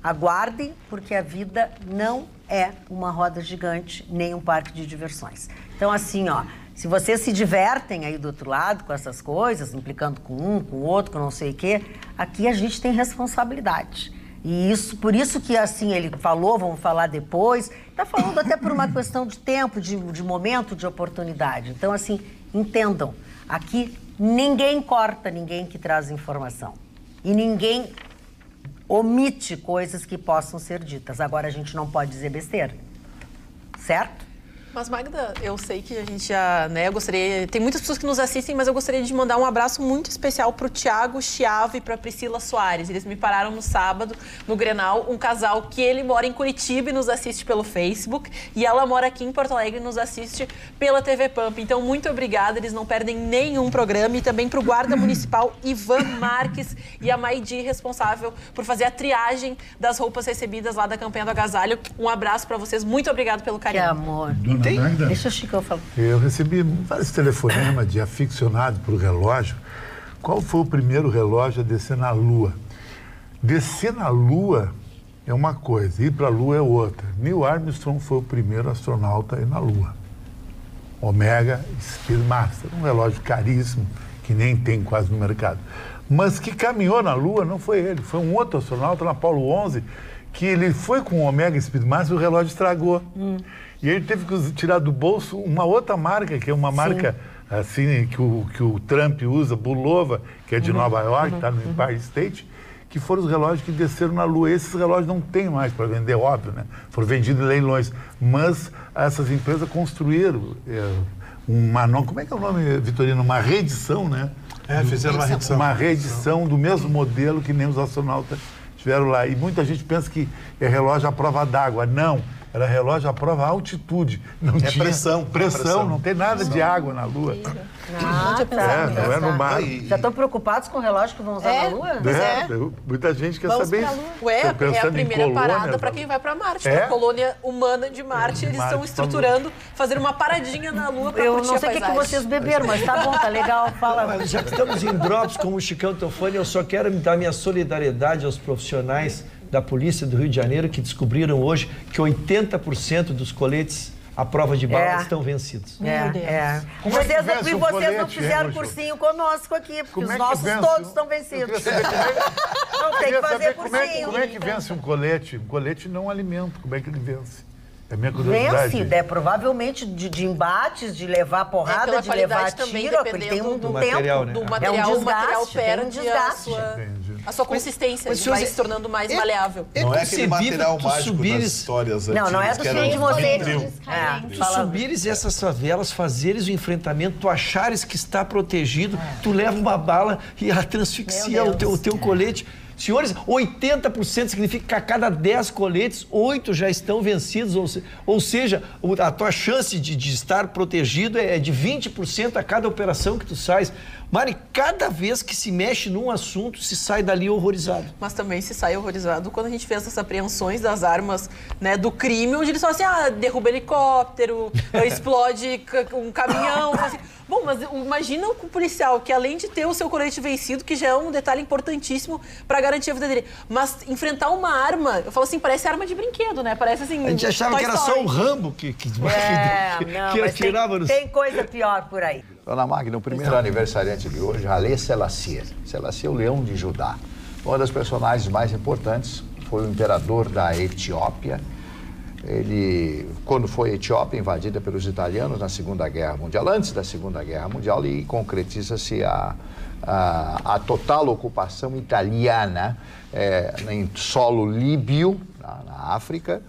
aguardem, porque a vida não é uma roda gigante, nem um parque de diversões. Então, assim, se vocês se divertem aí do outro lado com essas coisas, implicando com um, com o outro, com não sei o quê, aqui a gente tem responsabilidade. E por isso que, assim, ele falou, vamos falar depois, está falando até por uma questão de tempo, de momento, de oportunidade. Então, assim, entendam, aqui ninguém corta ninguém que traz informação. E ninguém omite coisas que possam ser ditas. Agora, a gente não pode dizer besteira, certo? Mas, Magda, eu sei que a gente já, né, eu gostaria... Tem muitas pessoas que nos assistem, mas eu gostaria de mandar um abraço muito especial para o Thiago Chiavo e para a Priscila Soares. Eles me pararam no sábado, no Grenal, um casal que ele mora em Curitiba e nos assiste pelo Facebook, e ela mora aqui em Porto Alegre e nos assiste pela TV Pampa. Então, muito obrigada, eles não perdem nenhum programa. E também para o guarda municipal Ivan Marques e a Maidi, responsável por fazer a triagem das roupas recebidas lá da campanha do agasalho. Um abraço para vocês, muito obrigado pelo carinho. Que amor. Deixa o Chico falar. Eu recebi vários telefonemas de aficionados por relógio. Qual foi o primeiro relógio a descer na Lua? Descer na Lua é uma coisa, ir para a Lua é outra. Neil Armstrong foi o primeiro astronauta a ir na Lua. Omega Speedmaster, um relógio caríssimo, que nem tem quase no mercado. Mas que caminhou na Lua não foi ele, foi um outro astronauta na Apollo 11, que ele foi com o Omega Speedmaster e o relógio estragou. E ele teve que tirar do bolso uma outra marca, que é uma marca assim, que o Trump usa, Bulova, que é de Nova York, está no Empire State, que foram os relógios que desceram na Lua. Esses relógios não tem mais para vender, óbvio, né? Foram vendidos em leilões. Mas essas empresas construíram como é que é o nome, Vitorino? Uma reedição, né? Fizeram uma reedição. Uma reedição do mesmo modelo que nem os astronautas tiveram lá. E muita gente pensa que é relógio à prova d'água. Não. Era relógio à prova altitude. Não tinha pressão, não tem nada de água na Lua. Não é no mar. Já estão preocupados com o relógio que vão usar na Lua? Muita gente quer saber isso. É a primeira parada para quem vai para Marte. A colônia humana de Marte, eles estão estruturando, fazer uma paradinha na Lua para curtir a paisagem. Eu não sei o que vocês beberam, mas tá bom, tá legal. Fala. Já que estamos em Drops como o Chicão Tofani, eu só quero dar minha solidariedade aos profissionais da Polícia do Rio de Janeiro que descobriram hoje que 80% dos coletes a prova de bala, estão vencidos. Vocês não fizeram cursinho conosco aqui, porque os nossos todos estão vencidos. Não tem que fazer cursinho. Como é que vence um colete? Um colete não alimenta. Como é que ele vence? É a minha curiosidade. Vence, provavelmente de embates, de levar porrada, de levar tiro, porque tem um material, tempo. Né? O material perde a sua consistência, vai se tornando mais maleável. Não é aquele material mágico das histórias antigas. Não é do filme de vocês. Tu subires essas favelas, fazeres o enfrentamento, tu achares que está protegido, tu leva uma bala e ela transfixia o teu colete. Senhores, 80% significa que a cada 10 coletes, 8 já estão vencidos, ou seja, a tua chance de estar protegido é de 20% a cada operação que tu sais. Mari, cada vez que se mexe num assunto, se sai dali horrorizado. Mas também se sai horrorizado quando a gente fez essas apreensões das armas, né, do crime, onde eles falam assim, derruba helicóptero, explode um caminhão, assim. Bom, mas imagina o policial que, além de ter o seu colete vencido, que já é um detalhe importantíssimo para garantir a vida dele, mas enfrentar uma arma, eu falo assim, parece arma de brinquedo, né? Parece assim... A gente achava que era só o Rambo que atirava tem coisa pior por aí. Dona Magna, o primeiro aniversariante de hoje, Haile Selassie. Selassie é o leão de Judá. Uma das personagens mais importantes foi o imperador da Etiópia. Ele, quando foi a Etiópia invadida pelos italianos na Segunda Guerra Mundial, antes da Segunda Guerra Mundial, e concretiza-se a total ocupação italiana em solo líbio, na África,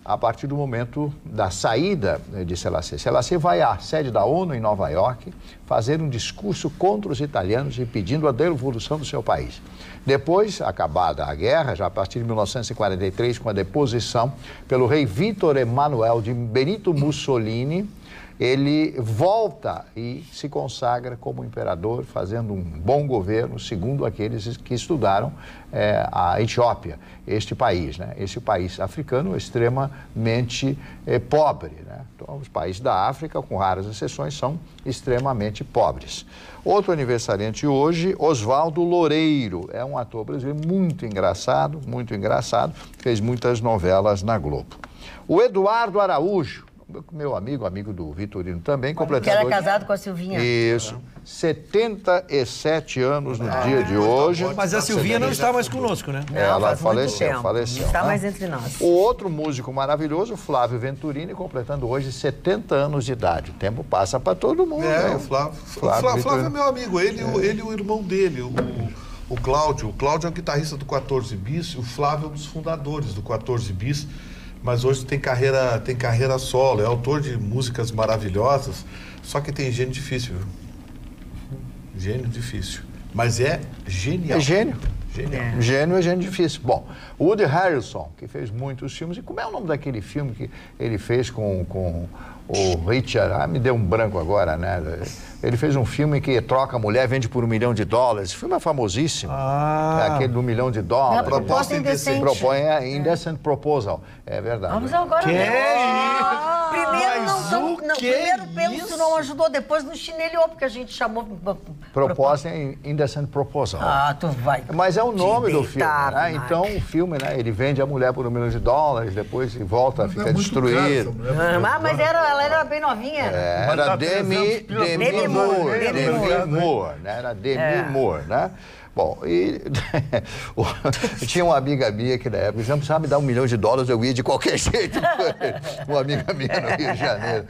a partir do momento da saída de Selassie. Selassie vai à sede da ONU em Nova York fazer um discurso contra os italianos e pedindo a devolução do seu país. Depois, acabada a guerra, já a partir de 1943, com a deposição pelo rei Vítor Emanuel de Benito Mussolini, ele volta e se consagra como imperador, fazendo um bom governo, segundo aqueles que estudaram a Etiópia, este país, né? Esse país africano extremamente pobre, né? Então, os países da África, com raras exceções, são extremamente pobres. Outro aniversariante hoje, Oswaldo Loureiro, é um ator brasileiro muito engraçado, fez muitas novelas na Globo. O Eduardo Araújo, meu amigo do Vitorino também, completando... Que era casado com a Silvinha. Isso. 77 anos no dia de hoje. Mas a Silvinha não está mais conosco, né? Ela faleceu. Não está mais entre nós. O outro músico maravilhoso, Flávio Venturini, completando hoje 70 anos de idade. O tempo passa para todo mundo. O Flávio é meu amigo. Ele e o irmão dele, o Cláudio. O Cláudio é o guitarrista do 14 Bis, e o Flávio é um dos fundadores do 14 Bis. Mas hoje tem carreira solo, é autor de músicas maravilhosas, só que tem gênio difícil, viu? Gênio difícil. Mas é genial. É gênio. Genial. Gênio é gênio difícil. Bom, Woody Harrelson, que fez muitos filmes, e como é o nome daquele filme que ele fez com o Richard? Me deu um branco agora, né? Ele fez um filme que troca a mulher, vende por $1 milhão. Esse filme é famosíssimo. É aquele do $1 milhão. Proposta Indecente. Propõe Indecent Proposal. É verdade. Vamos agora. Primeiro Pênalti não ajudou, depois no chinelhou, porque a gente chamou... Proposta Indecent Proposal. Tu vai. Mas é o nome do filme, né? Então o filme, né? Ele vende a mulher por $1 milhão, depois volta a ficar destruído. Mas ela era bem novinha. Era Demi Moore, né? Era Demi Moore, né? Bom, e tinha uma amiga minha que na época já precisava me dar $1 milhão, eu ia de qualquer jeito. Uma amiga minha no Rio de Janeiro.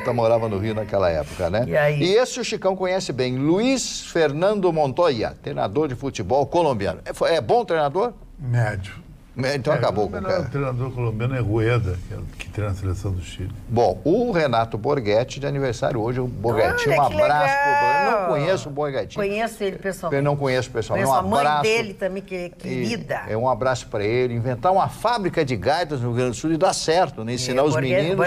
Eu morava no Rio naquela época, né? E esse o Chicão conhece bem, Luiz Fernando Montoya, treinador de futebol colombiano. É bom treinador? Médio. Então acabou com o cara. O treinador colombiano é Rueda, que treina a seleção do Chile. Bom, o Renato Borghetti de aniversário hoje. O Borghetti, um abraço pro... Eu não conheço o Borghetti. Conheço ele pessoalmente. Eu não conheço pessoalmente. Conheço a mãe dele também, que é querida. Um abraço para ele. Inventar uma fábrica de gaitas no Rio Grande do Sul e dar certo, né? Ensinar os meninos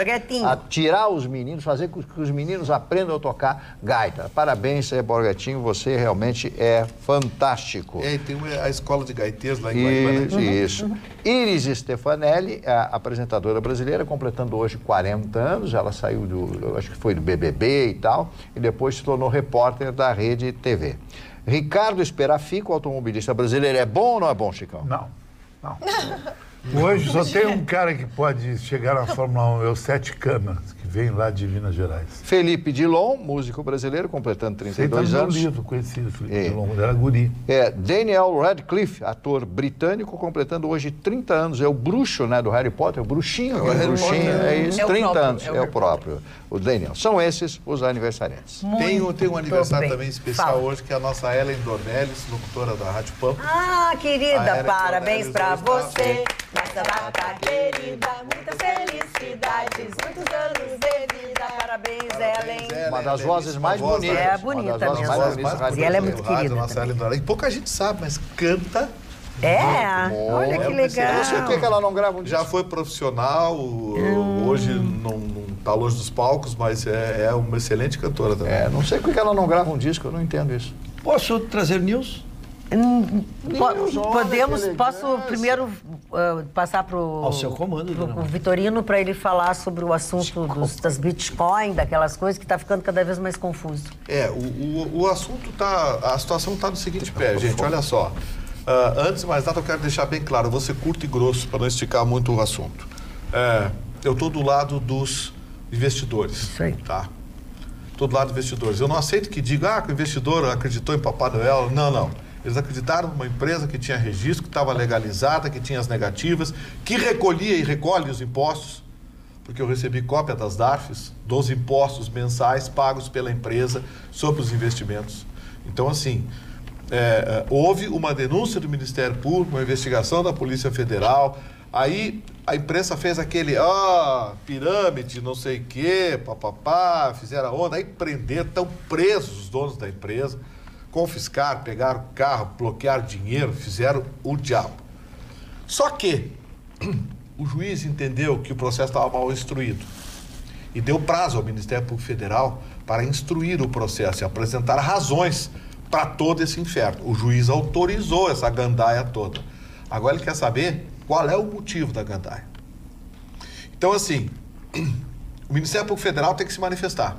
a tirar os meninos, fazer com que os meninos aprendam a tocar gaita. Parabéns, Borghetinho, você realmente é fantástico. E tem a escola de gaiteiros lá em Guaíba, né? Isso. Iris Stefanelli, a apresentadora brasileira, completando hoje 40 anos. Ela saiu acho que foi do BBB e tal, e depois se tornou repórter da Rede TV. Ricardo Esperafico, automobilista brasileiro, é bom ou não é bom, Chicão? Não. Hoje só tem um cara que pode chegar na Fórmula 1, é o Sete Câmaras, que vem lá de Minas Gerais. Felipe Dilon, músico brasileiro, completando 32 anos. Livro, conhecido Felipe Dilon, quando era guri. Daniel Radcliffe, ator britânico, completando hoje 30 anos. É o bruxo, né, do Harry Potter, o bruxinho. É isso, 30 anos, é o próprio. O Daniel. São esses os aniversariantes. Tem um aniversário também especial hoje, que é a nossa Ellen Dornelles, locutora da Rádio Pampa. Ah, querida, parabéns pra você. Nossa data querida, muitas felicidades, muitos anos de vida. Parabéns, Ellen. Uma das vozes mais bonitas. É bonita mesmo. E ela é muito querida. Nossa Ellen Dornelles. E pouca gente sabe, mas canta. Olha que legal. Não sei por que ela não grava um disco. Já foi profissional, hoje não está longe dos palcos, mas é uma excelente cantora também. Não sei por que ela não grava um disco, eu não entendo isso. Posso trazer news? Posso primeiro passar para o seu comando, o Vitorino, para ele falar sobre o assunto das Bitcoin, daquelas coisas que está ficando cada vez mais confuso. O assunto a situação está no seguinte pé, gente, olha só. Antes de mais nada, eu quero deixar bem claro, eu vou ser curto e grosso para não esticar muito o assunto. Eu estou do lado dos investidores. Isso aí. Tá? Estou do lado dos investidores. Eu não aceito que diga que o investidor acreditou em Papai Noel. Não. Eles acreditaram numa empresa que tinha registro, que estava legalizada, que tinha as negativas, que recolhia e recolhe os impostos, porque eu recebi cópia das DARFs, dos impostos mensais pagos pela empresa sobre os investimentos. Então, assim, houve uma denúncia do Ministério Público, uma investigação da Polícia Federal, aí a imprensa fez aquele, pirâmide, não sei o quê, papapá, fizeram a onda, aí prenderam, estão presos os donos da empresa, confiscaram, pegaram o carro, bloquearam dinheiro, fizeram o diabo. Só que o juiz entendeu que o processo estava mal instruído e deu prazo ao Ministério Público Federal para instruir o processo e apresentar razões para todo esse inferno. O juiz autorizou essa gandaia toda. Agora ele quer saber qual é o motivo da gandaia. Então, assim, o Ministério Público Federal tem que se manifestar.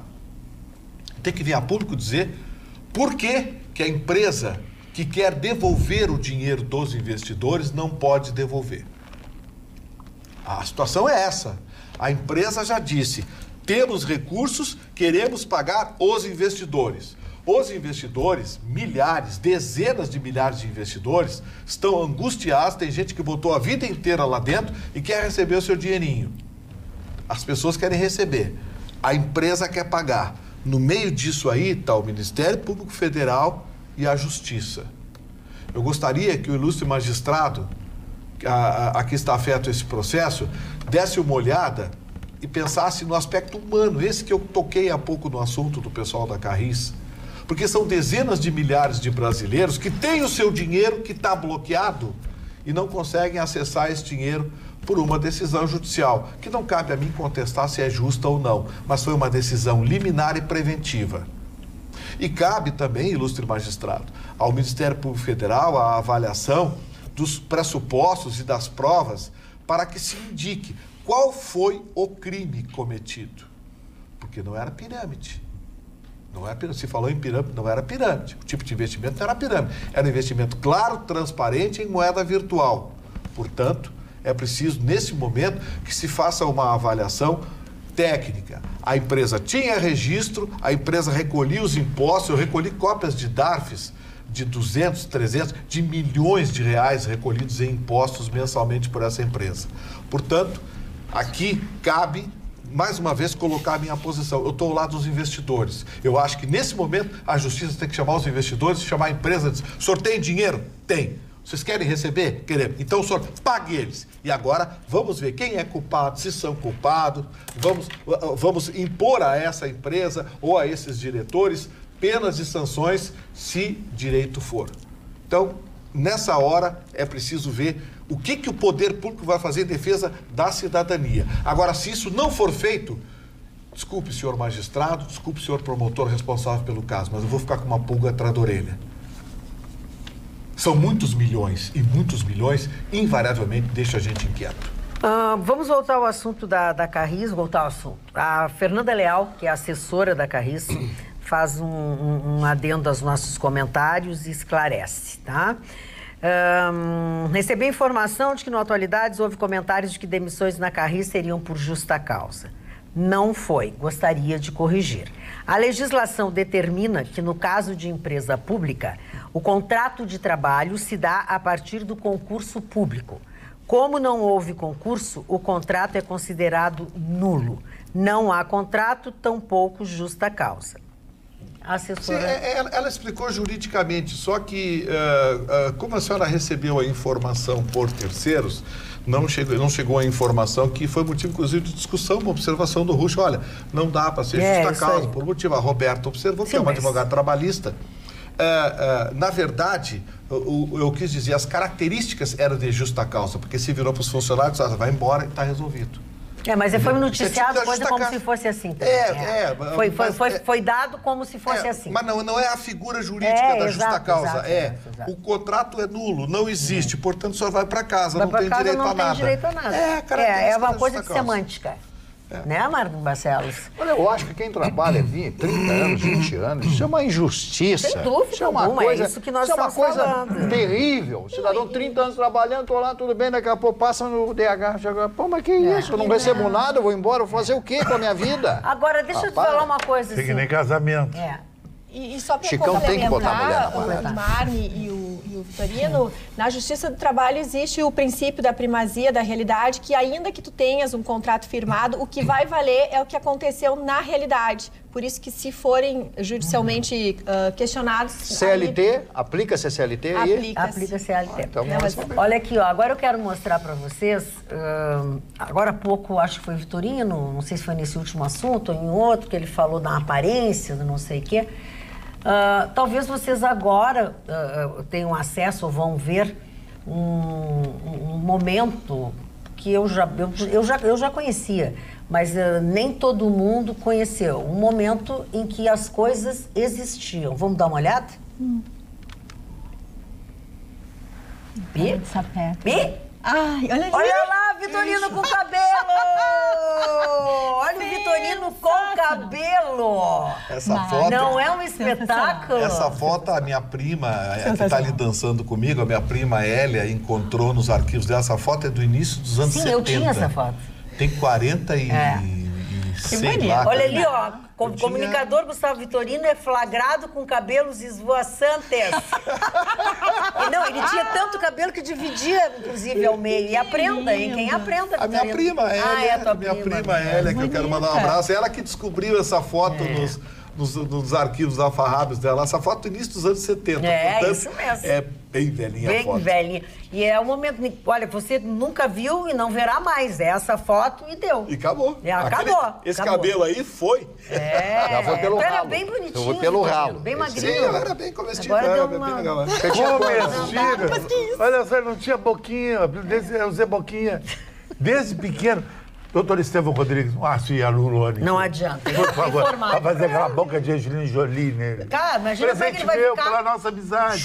Tem que vir a público dizer por que a empresa que quer devolver o dinheiro dos investidores não pode devolver. A situação é essa. A empresa já disse, temos recursos, queremos pagar os investidores. Os investidores, milhares, dezenas de milhares de investidores, estão angustiados, tem gente que botou a vida inteira lá dentro e quer receber o seu dinheirinho. As pessoas querem receber, a empresa quer pagar. No meio disso aí está o Ministério Público Federal e a Justiça. Eu gostaria que o ilustre magistrado, a que está afeto esse processo, desse uma olhada e pensasse no aspecto humano, esse que eu toquei há pouco no assunto do pessoal da Carris. Porque são dezenas de milhares de brasileiros que têm o seu dinheiro que está bloqueado e não conseguem acessar esse dinheiro por uma decisão judicial, que não cabe a mim contestar se é justa ou não, mas foi uma decisão liminar e preventiva. E cabe também, ilustre magistrado, ao Ministério Público Federal a avaliação dos pressupostos e das provas para que se indique qual foi o crime cometido. Porque não era pirâmide. Não é pirâmide. Se falou em pirâmide, não era pirâmide. O tipo de investimento não era pirâmide. Era um investimento claro, transparente em moeda virtual. Portanto, é preciso, nesse momento, que se faça uma avaliação técnica. A empresa tinha registro, a empresa recolhia os impostos, eu recolhi cópias de DARFs de 200, 300, de milhões de reais recolhidos em impostos mensalmente por essa empresa. Portanto, aqui cabe, mais uma vez, colocar a minha posição. Eu estou ao lado dos investidores. Eu acho que, nesse momento, a justiça tem que chamar os investidores, chamar a empresa e dizer, o senhor tem dinheiro? Tem. Vocês querem receber? Queremos. Então, o senhor pague eles. E agora, vamos ver quem é culpado, se são culpados, vamos impor a essa empresa ou a esses diretores penas e sanções, se direito for. Então, nessa hora, é preciso ver o que o poder público vai fazer em defesa da cidadania. Agora, se isso não for feito, desculpe, senhor magistrado, desculpe, senhor promotor responsável pelo caso, mas eu vou ficar com uma pulga atrás da orelha. São muitos milhões, e muitos milhões, invariavelmente, deixa a gente inquieto. Vamos voltar ao assunto da Carris, voltar ao assunto. A Fernanda Leal, que é assessora da Carris, faz um adendo aos nossos comentários e esclarece, tá? Recebi informação de que no Atualidades houve comentários de que demissões na Carris seriam por justa causa. Não foi. Gostaria de corrigir. A legislação determina que, no caso de empresa pública, o contrato de trabalho se dá a partir do concurso público. Como não houve concurso, o contrato é considerado nulo. Não há contrato, tampouco justa causa. A assessora... Sim, ela explicou juridicamente, só que como a senhora recebeu a informação por terceiros, não chegou a informação que foi motivo, inclusive, de discussão, uma observação do Rusch. Olha, não dá para ser justa causa, por motivo. A Roberta observou que é uma advogada trabalhista. Na verdade, eu quis dizer, as características eram de justa causa, porque se virou para os funcionários, vai embora e está resolvido. Mas foi noticiado coisa como se fosse assim. Foi dado como se fosse assim. Mas não é a figura jurídica da justa causa. Exato. O contrato é nulo, não existe, portanto, o senhor vai para casa, não tem direito a nada. É uma coisa de semântica. Né, Marco Barcelos? Olha, eu acho que quem trabalha 20, 30 anos, 20 anos, isso é uma injustiça. Sem dúvida, isso é uma coisa, isso que nós isso é uma coisa falando. terrível. O cidadão, 30 anos trabalhando, tô lá, tudo bem, daqui a pouco passa no DH, chega, pô, mas que isso? Eu não recebo nada, eu vou embora, eu vou fazer o quê com a minha vida? Agora, deixa eu te falar uma coisa assim. Tem que nem casamento. E só para Chicão tem que botar a mulher na o Marne e o Vitorino, na Justiça do Trabalho existe o princípio da primazia da realidade, que ainda que tu tenhas um contrato firmado, o que vai valer é o que aconteceu na realidade. Por isso que se forem judicialmente questionados... CLT? Aplica-se a CLT aí? Aplica-se a CLT. Então, olha aqui, ó, agora eu quero mostrar para vocês, agora há pouco, acho que foi Vitorino, não sei se foi nesse último assunto ou em outro, que ele falou da aparência, do não sei o quê. Talvez vocês agora tenham acesso ou vão ver um momento que eu já conhecia, mas nem todo mundo conheceu. Um momento em que as coisas existiam. Vamos dar uma olhada? Ai, olha lá, Vitorino com cabelo! Olha o Vitorino com cabelo! Essa foto... Não é um espetáculo? Essa foto, a minha prima, que está ali dançando comigo, a minha prima Hélia, encontrou nos arquivos dela. Essa foto é do início dos anos 70. Sim, eu tinha essa foto. Tem 40 e... sei lá. Olha ali, ó. O comunicador Gustavo Vitorino é flagrado com cabelos esvoaçantes. Não, ele tinha tanto cabelo que dividia, inclusive, ao meio. E aprenda, hein? Quem aprenda, A minha prima Hélia, é a tua minha prima Hélia, que eu quero mandar um abraço. Ela que descobriu essa foto nos arquivos da Farrabos dela. Essa foto do início dos anos 70. Portanto, isso mesmo. É bem velhinha a foto. Bem velhinha. E é um momento... Olha, você nunca viu e não verá mais. É essa foto e deu. E acabou. Acabou. Esse cabelo aí foi. Já foi pelo ralo. Era bem bonitinho. Eu vou pelo ralo. Bem magrinho. Sim, ela era bem comestível. Agora deu bem uma... legal. Comestível. Olha só, não tinha boquinha. Eu usei boquinha. Desde pequeno. Doutor Estevão Rodrigues, Márcio e a Lulone. Não adianta. Por favor, pra fazer aquela boca de Angelina Jolie nele. Cara, imagina como é que ele vai meu, ficar... pela nossa amizade.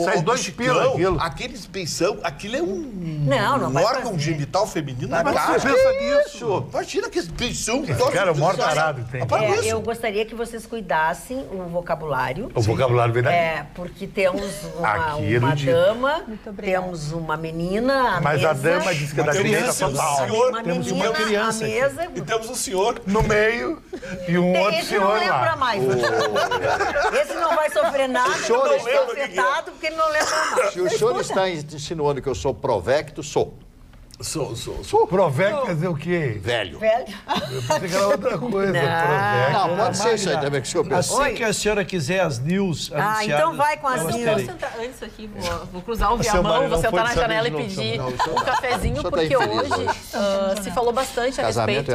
Sai 2 pila aquilo. Aqueles beição, aquilo é um órgão genital feminino na Mas cara. você pensa nisso? Imagina que beijão. Cara, o maior tarado que tem. Eu gostaria que vocês cuidassem o vocabulário. O vocabulário verdade. Porque temos uma dama, temos uma menina, Mas a dama diz que é da criança total. Temos uma criança mesa. E temos um senhor no meio e um outro esse senhor não lembra lá. mais. Esse não vai sofrer nada, não vai ser afetado, porque ele não lembra mais. Se o senhor está insinuando que eu sou provecto, sou. Sou. Provec quer dizer o quê? Velho. Eu pensei que era outra coisa. Não, pode ser isso aí também que o senhor pensou. Assim que a senhora quiser as news anunciadas... então vai com as Eu news. posso sentar antes aqui, vou cruzar o viamão, vou sentar na janela e pedir um cafezinho, porque hoje se falou bastante a respeito,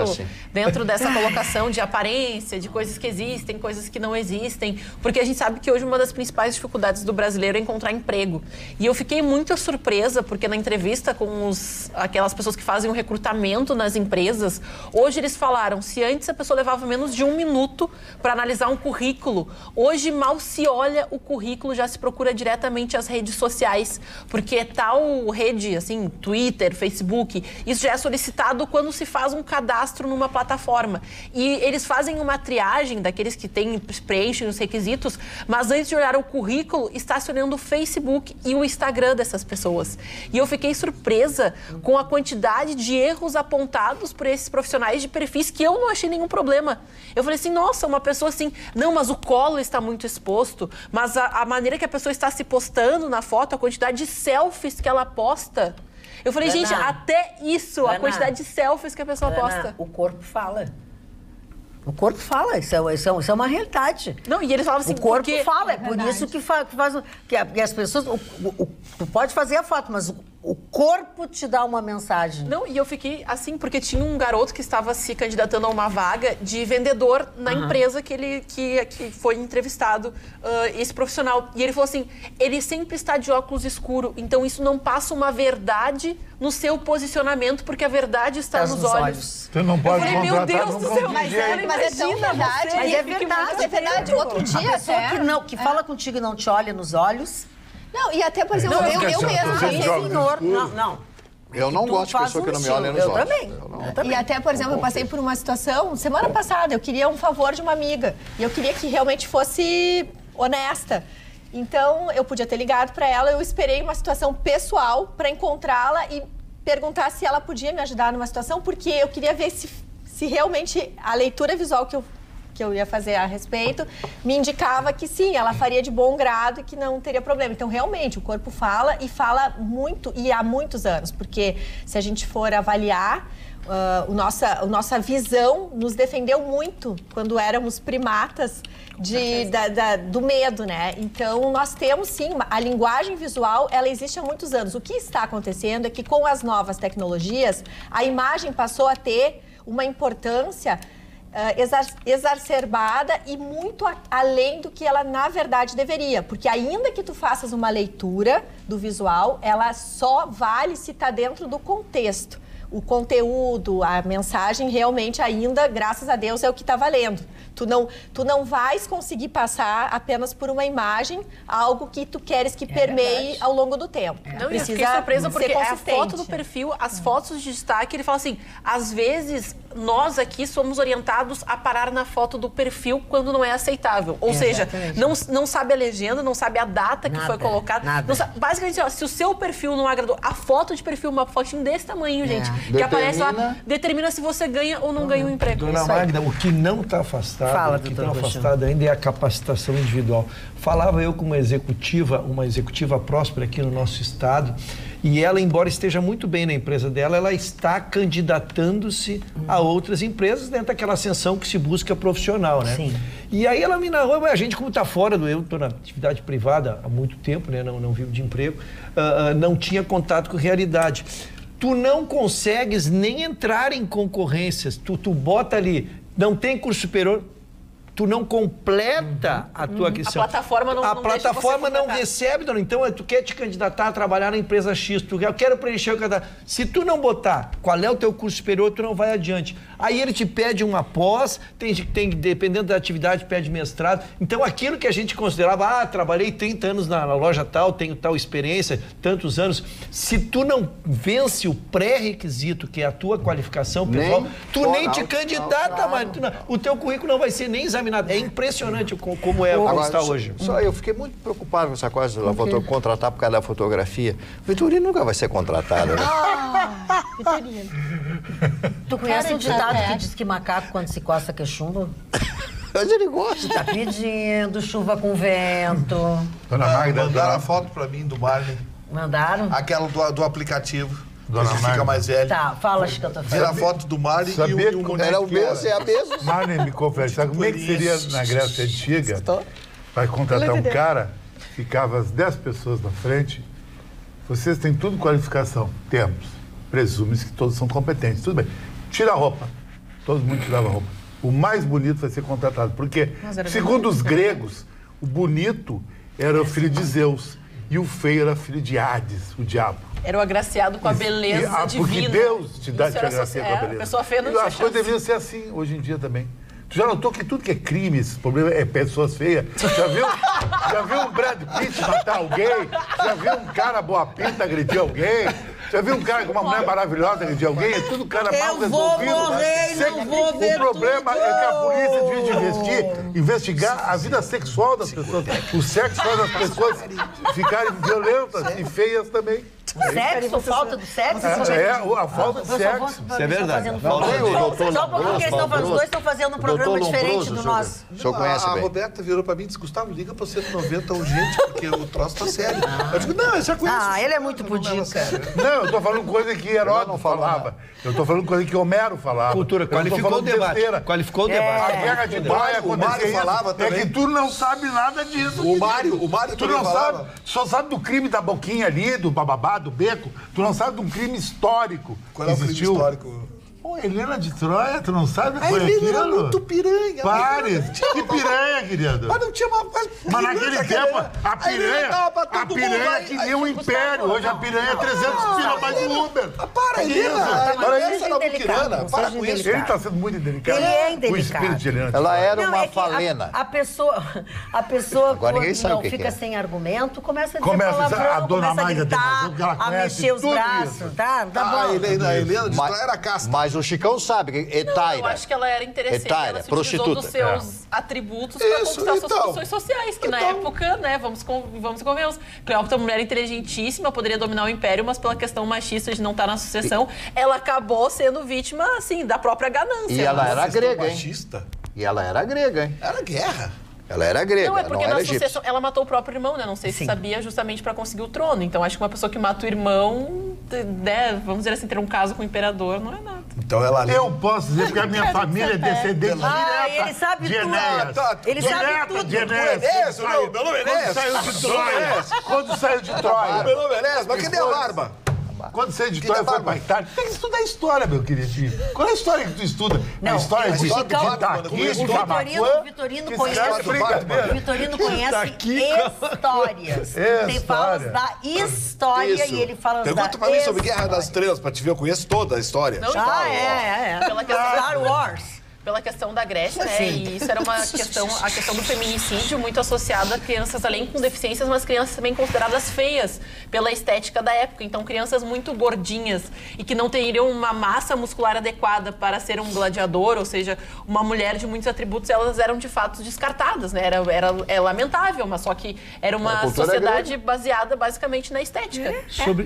dentro dessa colocação de aparência, de coisas que existem, coisas que não existem, porque a gente sabe que hoje uma das principais dificuldades do brasileiro é encontrar emprego. E eu fiquei muito surpresa, porque na entrevista com aquelas aquelas pessoas que fazem o recrutamento nas empresas, hoje eles falaram, se antes a pessoa levava menos de 1 minuto para analisar um currículo, hoje mal se olha o currículo, já se procura diretamente as redes sociais, porque tal rede, assim, Twitter, Facebook, isso já é solicitado quando se faz um cadastro numa plataforma. E eles fazem uma triagem daqueles que preenchem os requisitos, mas antes de olhar o currículo, está se olhando o Facebook e o Instagram dessas pessoas. E eu fiquei surpresa com a quantidade de erros apontados por esses profissionais de perfis que eu não achei nenhum problema. Eu falei assim, nossa, uma pessoa assim, não, mas o colo está muito exposto, mas a maneira que a pessoa está se postando na foto, a quantidade de selfies que ela posta. Eu falei, gente, até isso, a quantidade de selfies que a pessoa posta. O corpo fala. O corpo fala, isso é uma realidade. Não, e eles falavam assim, o corpo fala, é por isso que faz que as pessoas, tu pode fazer a foto, mas o corpo te dá uma mensagem. Não, e eu fiquei assim, porque tinha um garoto que estava se candidatando a uma vaga de vendedor na empresa que foi entrevistado, esse profissional. E ele falou assim, ele sempre está de óculos escuros, então isso não passa uma verdade no seu posicionamento, porque a verdade está nos olhos. Você não pode contratar, meu Deus do céu, mas é tão verdade. Mas é verdade. É verdade. Outro dia, a pessoa que fala contigo e não te olha nos olhos. Não, e até, por exemplo, eu mesmo. Não. Eu não gosto de pessoa que não me olha nos olhos. Eu também. E até, por exemplo, eu passei por uma situação, semana passada, eu queria um favor de uma amiga. E eu queria que realmente fosse honesta. Então, eu podia ter ligado para ela, eu esperei uma situação pessoal para encontrá-la e perguntar se ela podia me ajudar numa situação, porque eu queria ver se realmente a leitura visual que eu ia fazer a respeito me indicava que sim, ela faria de bom grado e que não teria problema. Então, realmente, o corpo fala e fala muito, e há muitos anos, porque se a gente for avaliar, a nossa visão nos defendeu muito quando éramos primatas do medo, né? Então, nós temos, sim, a linguagem visual, ela existe há muitos anos. O que está acontecendo é que, com as novas tecnologias, a imagem passou a ter uma importância exacerbada e muito além do que ela, na verdade, deveria. Porque ainda que tu faças uma leitura do visual, ela só vale se está dentro do contexto. O conteúdo, a mensagem, realmente ainda, graças a Deus, é o que está valendo. Tu não vais conseguir passar apenas por uma imagem algo que tu queres que permeie ao longo do tempo. Não, eu fiquei surpresa porque a foto do perfil, as fotos de destaque, ele fala assim, às vezes nós aqui somos orientados a parar na foto do perfil quando não é aceitável. Ou seja, não sabe a legenda, não sabe a data que foi colocada. Basicamente, ó, se o seu perfil não agradou, a foto de perfil, uma fotinho desse tamanho, gente, que aparece lá, determina se você ganha ou não ganha um emprego. Dona Magda, o que não está afastado, ainda é a capacitação individual. Falava eu com uma executiva próspera aqui no nosso estado, e ela, embora esteja muito bem na empresa dela, ela está candidatando-se a outras empresas dentro daquela ascensão que se busca profissional, né? Sim. E aí ela me narrou, a gente como está fora eu estou na atividade privada há muito tempo, né? Não vivo de emprego, não tinha contato com realidade. Tu não consegues nem entrar em concorrências, tu bota ali, não tem curso superior, tu não completa a tua questão. A plataforma não recebe, então tu quer te candidatar a trabalhar na empresa X, eu quero preencher o cadastro. Se tu não botar qual é o teu curso superior, tu não vai adiante. Aí ele te pede uma pós, dependendo da atividade, pede mestrado. Então aquilo que a gente considerava, trabalhei 30 anos na loja tal, tenho tal experiência, tantos anos. Se tu não vence o pré-requisito, que é a tua qualificação pessoal, tu nem te candidata, mas o teu currículo não vai ser nem examinado. É impressionante como está hoje. Eu fiquei muito preocupado com essa coisa de contratar por causa da fotografia. Vitorino nunca vai ser contratado, né? Vitorino. Tu conhece um ditado que diz que macaco, quando se coça, que é chumbo? Mas ele gosta. Tá pedindo chuva com vento. Dona Magda, mandaram a foto pra mim do Marley. Mandaram? Aquela do aplicativo. Dona Magda. Fica mais velho. Tá, fala, acho que eu tô falando. Vira a foto do Marley e o boneco. Era o mesmo, é a mesma. Marley, me confere, sabe como é que seria na Grécia Antiga? Vai contratar um cara, ficava as 10 pessoas na frente. Vocês têm tudo qualificação? Temos. Presume-se que todos são competentes. Tudo bem. Tira a roupa. Todo mundo tirava a roupa. O mais bonito vai ser contratado. Porque, segundo os gregos, o bonito era o filho de Zeus. E o feio era filho de Hades, o diabo. Era o agraciado com a beleza divina. Porque Deus te agracia com a beleza. A pessoa feia não tinha As coisas deveriam ser assim hoje em dia também. Tu já notou que tudo que é crime, esse problema é pessoas feias? Já viu um Brad Pitt matar alguém? Já viu um cara boa pinta agredir alguém? Já viu um cara com uma mulher maravilhosa agredir alguém? É tudo cara mal resolvido. Eu vou morrer, não vou ver O problema é que a polícia devia investigar a vida sexual das pessoas. O sexo faz as pessoas ficarem violentas e feias também. Sexo? Falta do sexo? A falta de sexo. Isso é verdade. Só um pouquinho que os dois estão fazendo um programa diferente do nosso. O senhor conhece bem. A Roberta virou pra mim e disse, Gustavo, liga pra 190 urgente, porque o troço tá sério. Eu digo, não, eu já conheço. Ele é muito pudica. Não, eu tô falando coisa que Heródoto falava. Eu tô falando coisa que Homero falava. Cultura, qualificou o debate. Qualificou o debate. A guerra de Troia aconteceu. Falava também. É que tu não sabe nada disso. O Mário tu não sabe, só sabe do crime da boquinha ali, do bababá, do beco. Tu não sabe de um crime histórico. Qual é o crime histórico? Pô, Helena de Troia, tu não sabe o que foi aquilo? Helena era muito piranha. Pare! Que piranha, querido? Mas não tinha uma... Mas naquele tempo, a piranha que nem um império. Hoje a piranha é 300 pila mais de Uber. Para, Helena! Essa era Muquirana. Para com isso. Ele tá sendo muito indelicado. Ele é indelicado. O espírito de Helena. Ela era uma falena. A pessoa quando não fica sem argumento, começa a dizer palavrão, começa a gritar, a mexer os braços, tá? Tá bom. A Helena de Troia era casta. Mas o Chicão sabe que Etaira. Eu acho que ela era interesseira. Ela se utilizou dos seus atributos para conquistar suas funções sociais, que na época, né, vamos e convenhamos. Cleópatra é uma mulher inteligentíssima, poderia dominar o império, mas pela questão machista de não estar na sucessão, ela acabou sendo vítima, assim, da própria ganância. E ela era grega, hein? Machista. E ela era grega, hein? Era guerra. Ela era grega, não é porque não na era sucessão ela matou o próprio irmão, né? Não sei se sabia, justamente para conseguir o trono. Então acho que uma pessoa que mata o irmão, né, vamos dizer assim, ter um caso com o imperador, não é nada. Então ela eu posso dizer porque a minha família é descendente direta ele sabe de tudo. Enéas. Ele sabe tudo. De Enéas. Meu nome é Enéas. Quando saiu de Troia. Meu nome é Enéas, mas cadê a barba? Quando você de Troia foi pra Itália, tem que estudar história, meu queridinho. Qual é a história que tu estuda? Não, a história de Daqui, de Camaquã. Vitorino conhece histórias. Tem falas da história e ele fala Pergunta pra mim sobre Guerra das Estrelas, pra te ver, eu conheço toda a história. Não, Pela Star Wars. Pela questão da Grécia, né? E isso era uma questão, a questão do feminicídio muito associada a crianças, além com deficiências, mas crianças também consideradas feias pela estética da época. Então, crianças muito gordinhas e que não teriam uma massa muscular adequada para ser um gladiador, ou seja, uma mulher de muitos atributos, elas eram de fato descartadas, né? É lamentável, mas só que era uma sociedade baseada basicamente na estética.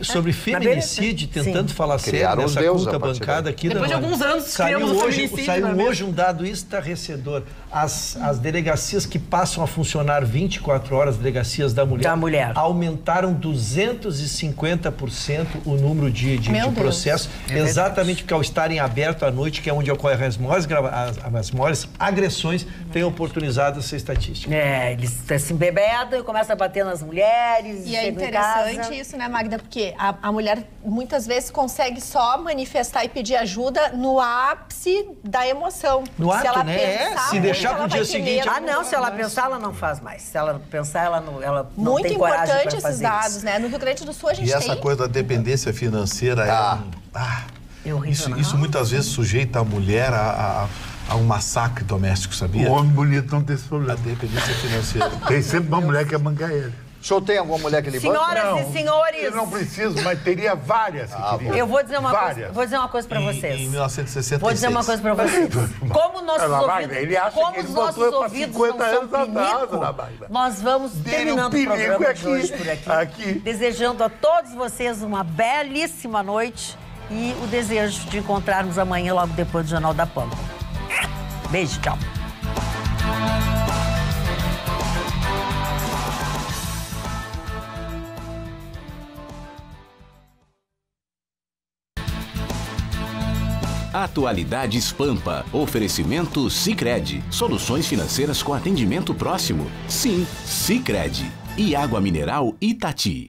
Sobre feminicídio, tentando falar sério nessa culta bancada aqui. Depois de alguns anos, criamos o feminicídio. Saiu hoje um dado estarrecedor. As delegacias que passam a funcionar 24 horas, delegacias da mulher, aumentaram 250% o número de processos, exatamente porque ao estarem abertos à noite, que é onde ocorrem as maiores agressões, tem oportunizado essa estatística. Eles se embebedam e começam a bater nas mulheres. E é interessante isso, né, Magda? Porque a mulher muitas vezes consegue só manifestar e pedir ajuda no ápice da emoção. No ato, ela né? Se deixar pro dia seguinte... se ela pensar, ela não faz mais. Se ela pensar, ela não tem coragem para fazer. Muito importante esses dados, né? No Rio Grande do Sul a gente tem... E essa coisa da dependência financeira é horrível. Isso muitas vezes sujeita a mulher a um massacre doméstico, sabia? O homem bonito não tem esse problema. A dependência financeira. Tem sempre uma mulher que quer bancar ele. O senhor tem alguma mulher que lhe banca? Senhoras e senhores... Eu não preciso, mas teria várias que queriam. Eu vou dizer uma coisa para vocês. Em 1966. Vou dizer uma coisa para vocês. Como nossos ouvidos não são pinico, nós vamos terminando o programa de hoje por aqui. Desejando a todos vocês uma belíssima noite e o desejo de encontrarmos amanhã logo depois do Jornal da Pampa. Beijo, tchau. Atualidades Pampa. Oferecimento Sicredi. Soluções financeiras com atendimento próximo. Sim, Sicredi. E água mineral Itati.